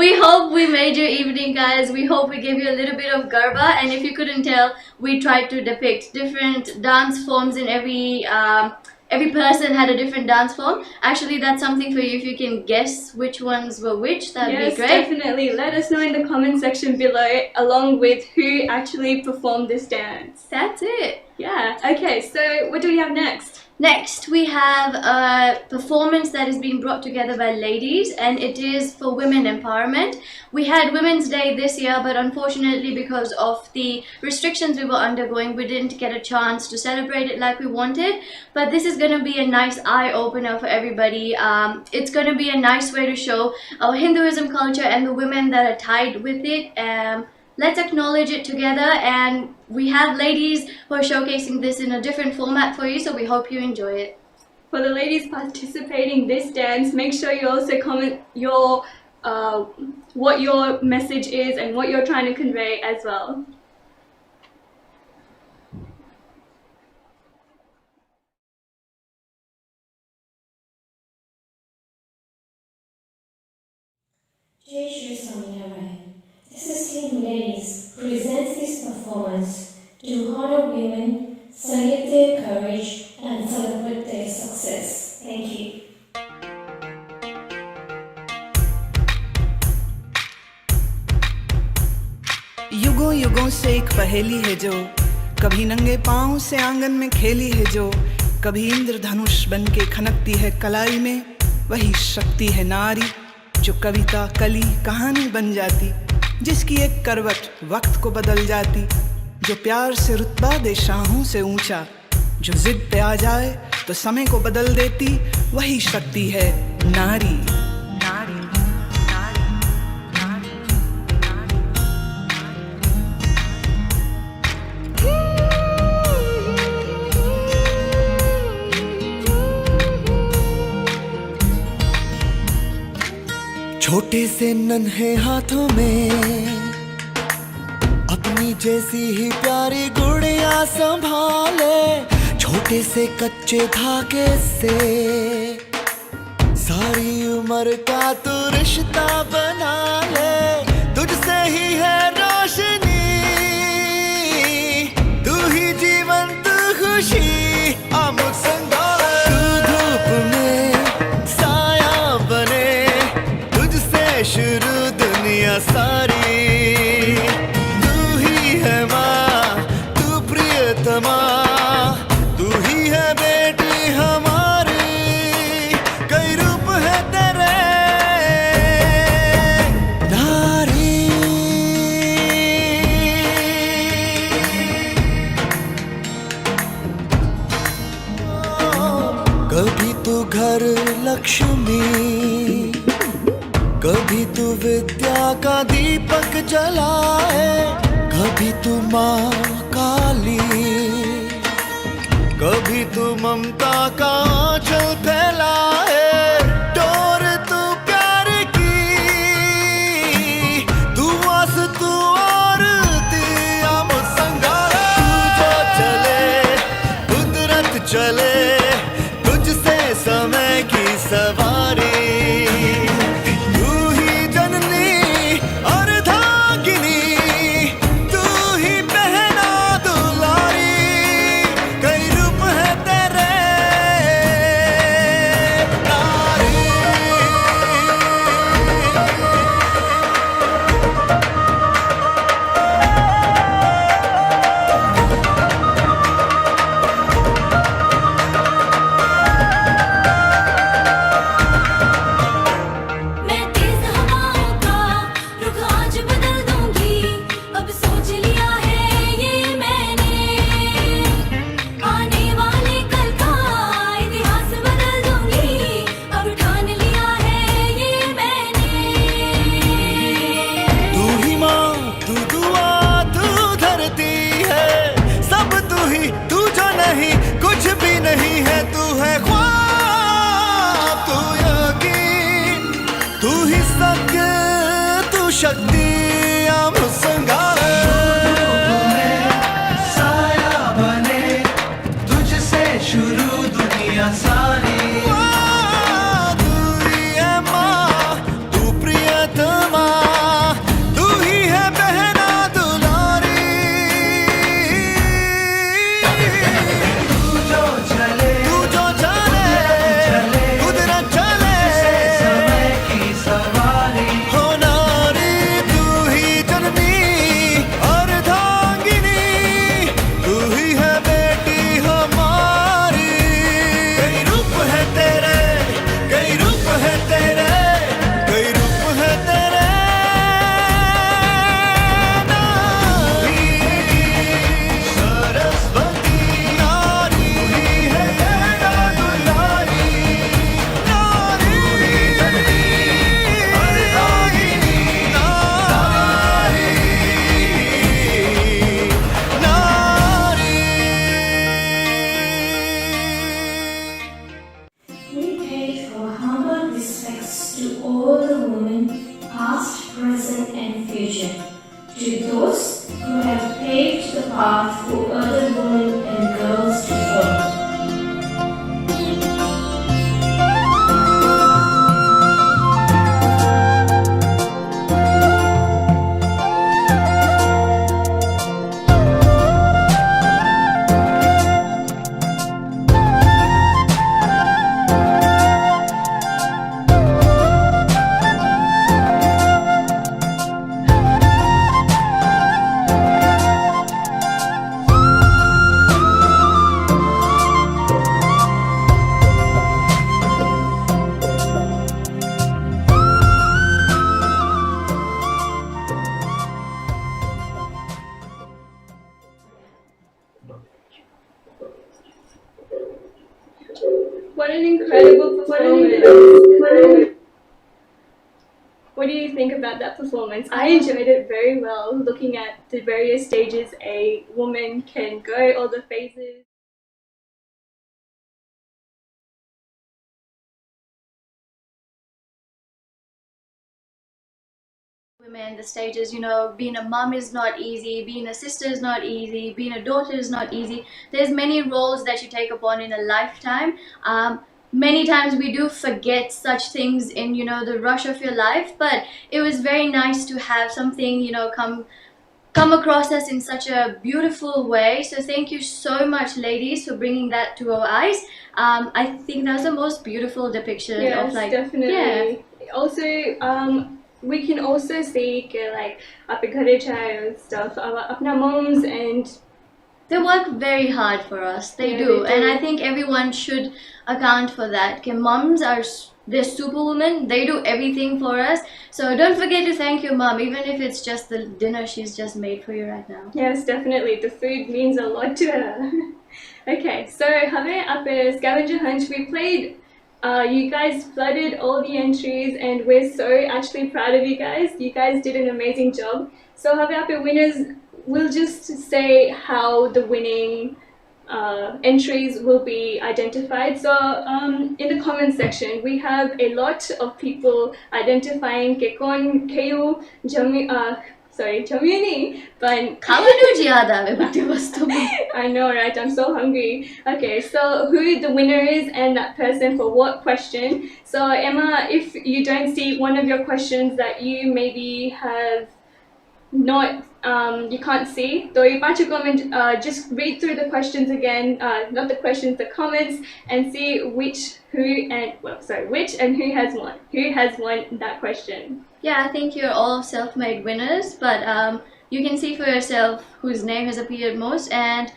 We hope we made your evening, guys. We hope we gave you a little bit of Garba, and if you couldn't tell, we tried to depict different dance forms in every person had a different dance form. Actually, that's something for you. If you can guess which ones were which, that'd Yes, be great. definitely. Let us know in the comment section below, along with who actually performed this dance. That's it. Yeah. Okay, so what do we have next? Next, we have a performance that is being brought together by ladies, and it is for women empowerment. We had Women's Day this year, but unfortunately, because of the restrictions we were undergoing, we didn't get a chance to celebrate it like we wanted. But this is going to be a nice eye-opener for everybody. It's going to be a nice way to show our Hinduism culture and the women that are tied with it. Let's acknowledge it together, and we have ladies who are showcasing this in a different format for you, so we hope you enjoy it. For the ladies participating this dance, make sure you also comment your what your message is and what you're trying to convey as well. Jai Shree Swaminarayan. This is Team Ladies presents this performance to honor women, salute their courage, and celebrate their success. Thank you. युगों युगों से एक पहेली है जो कभी नंगे पांव से आंगन में खेली है जो कभी इंद्रधनुष बन के खनकती है कलाई में वही शक्ति है नारी जो कविता कली कहानी बन जाती जिसकी एक करवट वक्त को बदल जाती जो प्यार से रुतबा दे शाहों से ऊंचा जो जिद पे आ जाए तो समय को बदल देती वही शक्ति है नारी। छोटे से नन्हे हाथों में अपनी जैसी ही प्यारी गुड़िया संभाले, छोटे से कच्चे धागे से सारी उम्र का तू रिश्ता बना ले। तुझसे ही है रोशनी, तू ही जीवन तू खुशी, आमुख संगाले। तू धूप में साया बने, तुझसे शुरू दुनिया सारी। तू ही है माँ, तू प्रियतमा, तू ही है बेटी हमारी। कई रूप है तेरे नारी। कभी तू घर लक्ष्मी, कभी तू विद्या का दीपक जलाए, कभी तू माँ काली, कभी तू ममता का आंचल फैलाए। डोर तू प्यार की, तू आस तू आरती, आमुख संगारे। तू जो चले कुदरत चले, तुझसे समय की सवारी। तू ही जननी और धागिनी, तू ही बहना दुलारी। कई रूप है तेरे नारी। मैं तेज हवाओं का रुख आज बदल दूंगी, अब सोच लिया है ये मैंने। आने वाले कल का इतिहास बदल दूंगी, अब ठान लिया है ये मैंने। तू ही माँ, तू दुआ, तू धरती है, सब तू ही, तू जो नहीं कुछ भी नहीं है। तू है ख्वाब, तू यकीन, तू ही सत्य, तू शक्ति, आमुख संगारे। साया बने, तुझसे शुरू दुनिया सारी। तू ही है माँ, तू प्रियतमा, तू ही है बहना दुलारी। तू जो चले कुदरत चले, समय की सवारी। हो नारी, तू ही जननी और धांगिनी, तू ही है बेटी हमारी। कई रूप है तेरे, कई रूप है तेरे, कई रूप है तेरे नारी। सरस्वती नारी है तेरा दुलारी। नारी और धागिनी, नारी नारी। We pay our humble respects to all the women, past, present, and future, to those who have paved the path for other women and girls to follow. What an incredible performance. What do you think about that performance? I enjoyed it very well, looking at the various stages a woman can go, all the phases. women, the stages, being a mom is not easy, being a sister is not easy, being a daughter is not easy. There's many roles that you take upon in a lifetime. Many times we do forget such things in, the rush of your life, but it was very nice to have something, come across us in such a beautiful way. So thank you so much, ladies, for bringing that to our eyes. I think that's the most beautiful depiction Yes, of definitely. yeah. Also, we can also see like आपके घरे चाय stuff, अपना moms, and they work very hard for us. They Yeah, do. they And do. I think everyone should account for that. Okay, moms are they're superwomen. They do everything for us. So don't forget to thank your mom, even if it's just the dinner she's just made for you right now. Yes, definitely. The food means a lot to her. Okay, so हमें आप scavenger hunt we played. You guys flooded all the entries, and we're so actually proud of you guys. You guys did an amazing job. So हमें आप winners, we'll just say how the winning entries will be identified. So in the comment section, we have a lot of people identifying ke kon kayo Jamuni, but I know, right? I'm so hungry. Okay, so who the winner is and that person for what question. So Emma, if you don't see one of your questions that you maybe have not you can't see, so you comment, just read through the questions again, not the questions, the comments, and see which and who has won that question. Yeah, I think you're all self-made winners, but you can see for yourself whose name has appeared most, and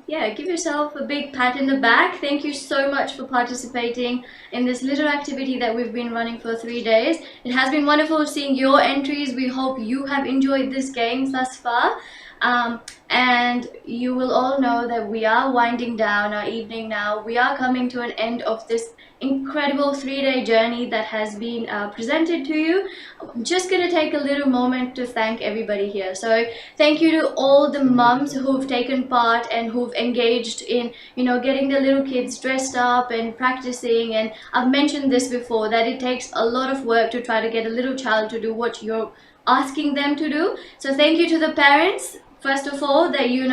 yeah, give yourself a big pat in the back. Thank you so much for participating in this little activity that we've been running for 3 days. It has been wonderful seeing your entries. We hope you have enjoyed this game thus far. And you will all know that we are winding down our evening now. We are coming to an end of this incredible 3-day journey that has been presented to you. I'm just going to take a little moment to thank everybody here. So thank you to all the mums who've taken part and who've engaged in, getting the little kids dressed up and practicing. And I've mentioned this before, that it takes a lot of work to try to get a little child to do what you're asking them to do. So thank you to the parents, first of all, that you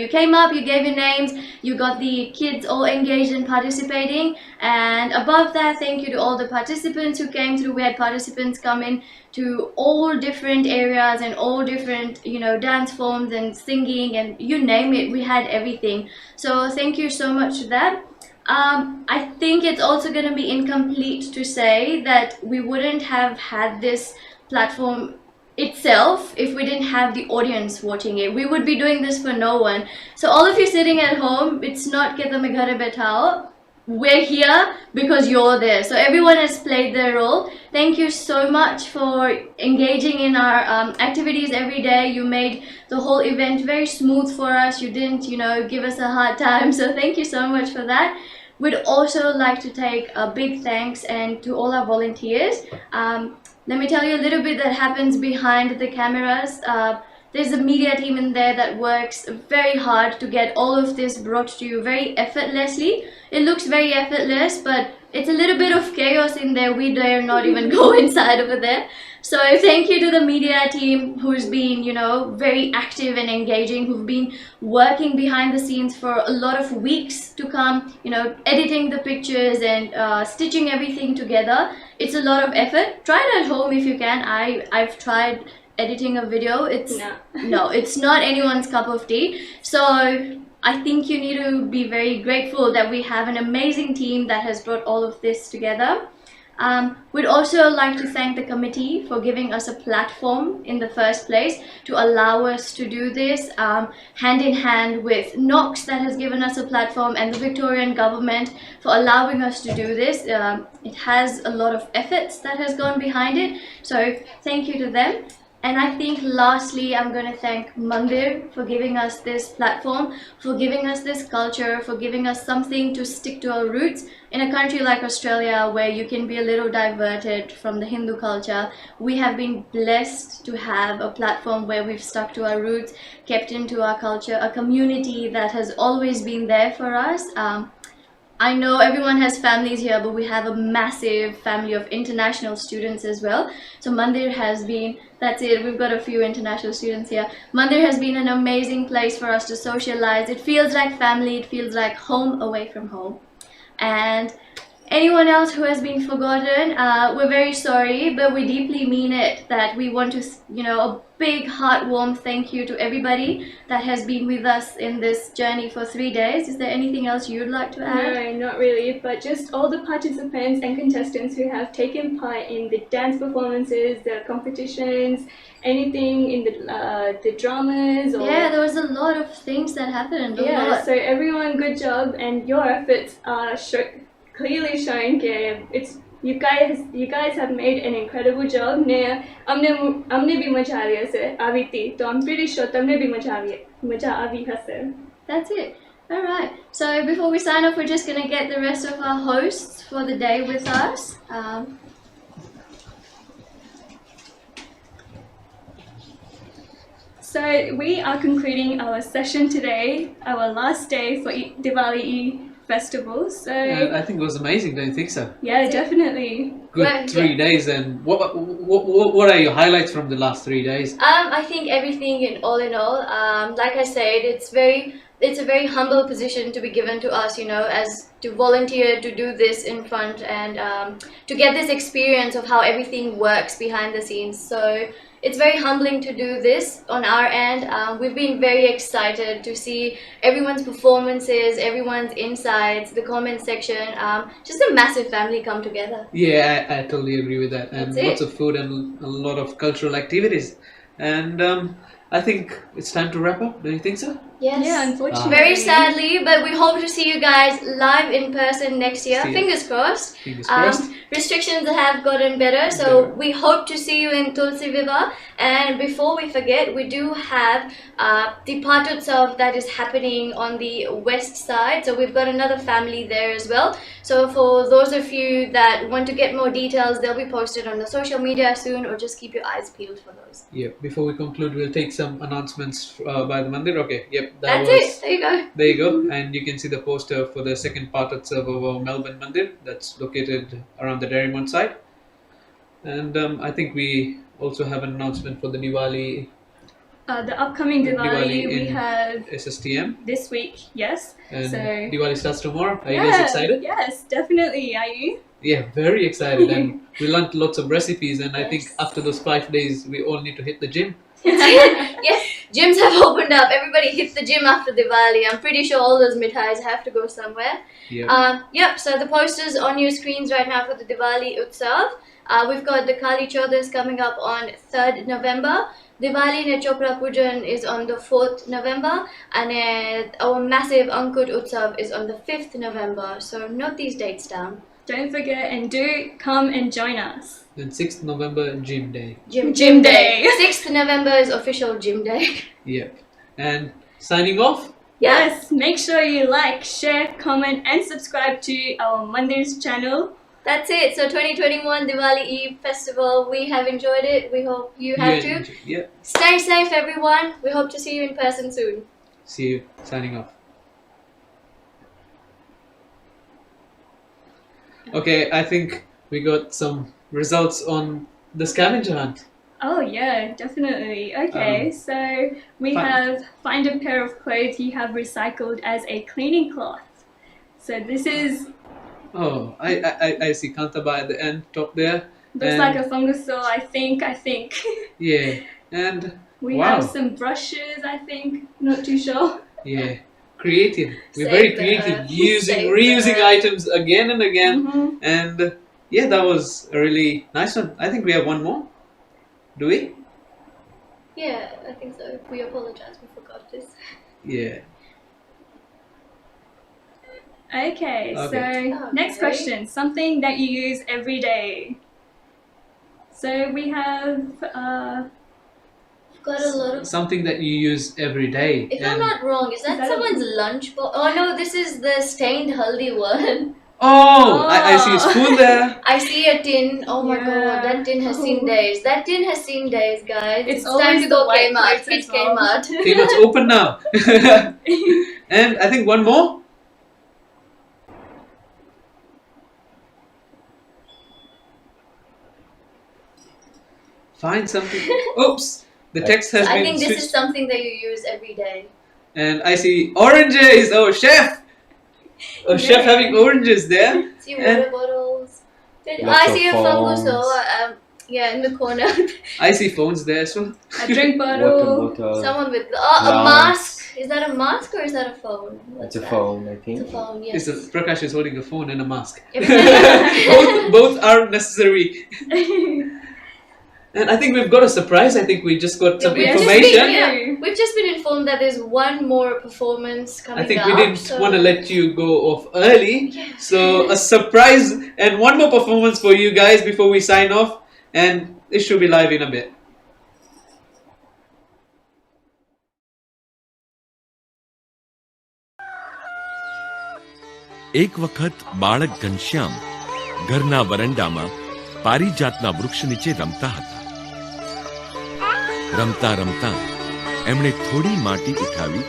came up, you gave your names, you got the kids all engaged and participating. And above that, thank you to all the participants who came through. We had participants come in to all different areas and all different, dance forms and singing and you name it, we had everything. So thank you so much for that. I think it's also going to be incomplete to say that we wouldn't have had this platform itself if we didn't have the audience watching it. We would be doing this for no one. So all of you sitting at home, it's not ke tame ghare baithao. We're here because you're there. So everyone has played their role. Thank you so much for engaging in our activities every day. You made the whole event very smooth for us. You didn't, give us a hard time. So thank you so much for that. We'd also like to take a big thanks and to all our volunteers. Let me tell you a little bit that happens behind the cameras. There's a media team in there that works very hard to get all of this brought to you very effortlessly. It looks very effortless, but it's a little bit of chaos in there. We dare not even go inside over there. So thank you to the media team who's been, very active and engaging, who've been working behind the scenes for a lot of weeks to come, editing the pictures and stitching everything together. It's a lot of effort. Try it at home if you can. I've tried editing a video. It's not anyone's cup of tea. So I think you need to be very grateful that we have an amazing team that has brought all of this together. We'd also like to thank the committee for giving us a platform in the first place to allow us to do this, hand in hand with Knox that has given us a platform, and the Victorian Government for allowing us to do this. It has a lot of efforts that has gone behind it, so thank you to them. And I think lastly, I'm going to thank Mandir for giving us this platform, for giving us this culture, for giving us something to stick to our roots. In a country like Australia, where you can be a little diverted from the Hindu culture, we have been blessed to have a platform where we've stuck to our roots, kept into our culture, a community that has always been there for us. I know everyone has families here, but we have a massive family of international students as well. So Mandir has been, that's it, we've got a few international students here. Mandir has been an amazing place for us to socialize. It feels like family, it feels like home away from home. And anyone else who has been forgotten, we're very sorry, but we deeply mean it, that we want to, a big heartwarm thank you to everybody that has been with us in this journey for 3 days. Is there anything else you'd like to add? No, not really, but just all the participants and contestants who have taken part in the dance performances, the competitions, anything in the dramas. Or, yeah, there was a lot of things that happened. So everyone, good job, and your efforts are clearly showing that you guys have made an incredible job. हमने भी मजा आ रही है अभी थी, तो I'm pretty sure तुमने भी मजा आवी हसे. That's it. All right. So before we sign off, we're just gonna get the rest of our hosts for the day with us. So we are concluding our session today, our last day for Diwali festival. So I think it was amazing, don't you think so? Yeah, definitely. Good 3 days. And what are your highlights from the last 3 days? I think everything in all, like I said, it's a very humble position to be given to us, as to volunteer to do this in front and to get this experience of how everything works behind the scenes. So it's very humbling to do this on our end. We've been very excited to see everyone's performances, everyone's insights, the comment section, just a massive family come together. Yeah, I totally agree with that. And lots of food and a lot of cultural activities. And I think it's time to wrap up. Do you think so? Yes. Yeah, unfortunately. Very sadly, but we hope to see you guys live in person next year. Fingers crossed. Fingers crossed. Restrictions have gotten better, so we hope to see you in Tulsi Viva. And before we forget, we do have the Patutsav that is happening on the west side. So we've got another family there as well. So for those of you that want to get more details, they'll be posted on the social media soon, or just keep your eyes peeled for those. Yeah, before we conclude, we'll take some announcements by the Mandir. Okay, yep. That's it. There you go. There you go. And you can see the poster for the second part of our Melbourne Mandir that's located around the Derrimont side. And I think we also have an announcement for the Diwali. The upcoming Diwali we in have SSTM. this week, yes. And So Diwali starts tomorrow. Are you guys excited? Yes, definitely. Are you? Yeah, very excited. And we learned lots of recipes. And I think after those 5 days, we all need to hit the gym. Yes, gyms have opened up. Everybody hit the gym after Diwali. I'm pretty sure all those mithais have to go somewhere. Yeah. So the posters on your screens right now for the Diwali Utsav. We've got the Kali Chaudas coming up on 3rd November. Diwali Nechopra Pujan is on the 4th November. And our massive Ankut Utsav is on the 5th November. So note these dates down. Don't forget and do come and join us. Then 6th November, Gym Day. Gym Day. 6th November is official Gym Day. Yep. And signing off. Yes, make sure you like, share, comment and subscribe to our Mandir's channel. That's it. So 2021 Diwali Eve Festival. We have enjoyed it. We hope you have too. Yeah. Stay safe, everyone. We hope to see you in person soon. See you. Signing off. Okay, I think we got some results on the scavenger hunt. Oh yeah, definitely. Okay, so we have find a pair of clothes you have recycled as a cleaning cloth. So this is Oh, I see Kantaba at the end, top there. looks like a fungusil, I think. Yeah, and We wow. have some brushes, I think. Not too sure. Yeah, creative. We're Save very the creative, earth. using, Save the reusing earth. items again and again. Mhm. And yeah, that was a really nice one. I think we have one more. Do we? Yeah, I think so. We apologize. We forgot this. Yeah. Okay, so Okay. next question. Something that you use every day. So we have Got a lot of. Something that you use every day. If I'm And- not wrong, is that that a- someone's lunch box? Oh no, this is the stained haldi one. Oh, I see a spoon there. I see a tin. Oh my Yeah. god, that tin has seen days. That tin has seen days, guys. It's It's time always to the go white Kmart. plates Hit as well. Kmart. Okay, let's open now. And I think one more. find something. Oops, the text has I been think this switched. is something that you use every day. And I see oranges. Oh, chef! Oh, chef having oranges there. See And water bottles. Lots I of see a fungus, phones. yeah, in the corner. I see phones there as well. A drink Water bottle. bottle. Someone with a Glass. mask. Is that a mask or is that a phone? It's a phone, I think. It's a phone. Yes. Prakash is holding a phone and a mask. Every time- both are necessary. And I think we've got a surprise. I think we just got some We've just information. we've just been informed that there's one more performance coming I think up. we didn't so- want to let you go off early. Yeah. So a surprise and one more performance for you guys before we sign off. And it should be live in a bit. એક વખત બાળક ઘનશ્યામ ઘરના વરંડામાં પારિજાતના વૃક્ષ નીચે રમતા હતા. રમતા રમતા એમણે થોડી માટી ઉઠાવી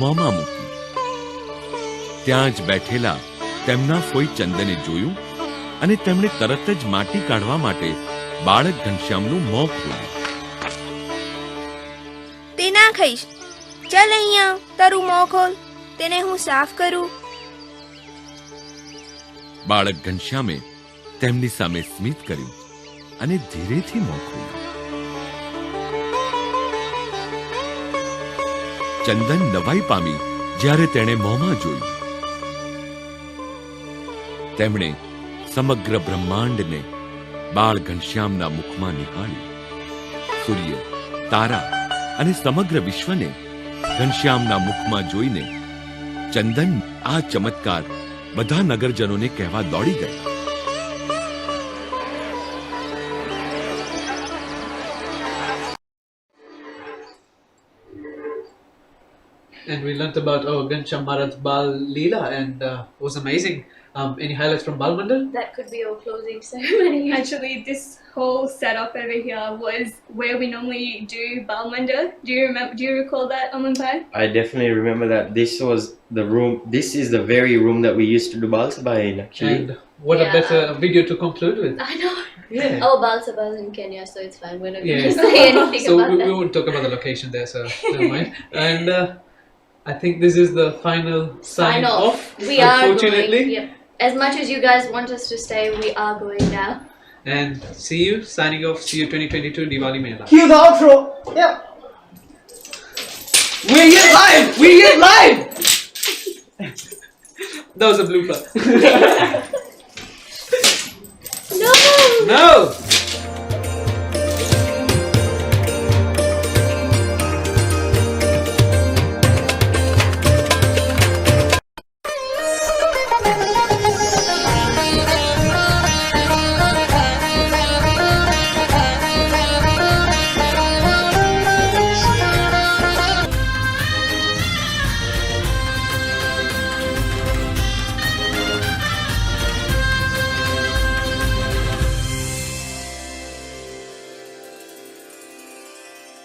મોંમાં મૂકી. ત્યાં જ બેઠેલા તેમના ફોઈ ચંદને જોયું અને તેમણે તરત જ માટી કાઢવા માટે બાળક ઘનશ્યામનું મોં ખોલ્યું. તે ના ખાઈશ. ચાલ અહીંયા તારું મોં ખોલ, તેને હું સાફ કરું. બાળક ઘનશ્યામે તેમની સામે સ્મિત કર્યું અને ધીરેથી મોં ખોલ્યું. ચંદન નવાઈ પામી જ્યારે તેણે મોંમાં જોયું. તેમણે સમગ્ર બ્રહ્માંડને બાળ ઘનશ્યામના મુખમાં નિહાળ્યું. સૂર્ય, તારા અને સમગ્ર વિશ્વને ઘનશ્યામના મુખમાં જોઈને ચંદન આ ચમત્કાર બધા નગરજનોને કહેવા દોડી ગયા. And we learnt about Ghanshyam Maharaj Bal Leela and it was amazing. Any highlights from Bal Mandir? That could be our closing ceremony. Actually, this whole setup over here was where we normally do Bal Mandir. Do you remember? Do you recall that, Aman Bhai? I definitely remember that. This was the room. This is the very room that we used to do Bal Sabha in, actually. And what a better video to conclude with. I know. Yeah. Oh, Bal Sabha is in Kenya, so it's fine. We're not Yeah. going to say anything So about we that. won't talk about the location there, so never mind. And I think this is the final sign off. We are unfortunately. going. Yep. As much as you guys want us to stay, we are going now. And see you, signing off. See you 2022 Diwali Mela. Cue the outro. Yeah. We're here live! We're here live! That was a blooper. No! No!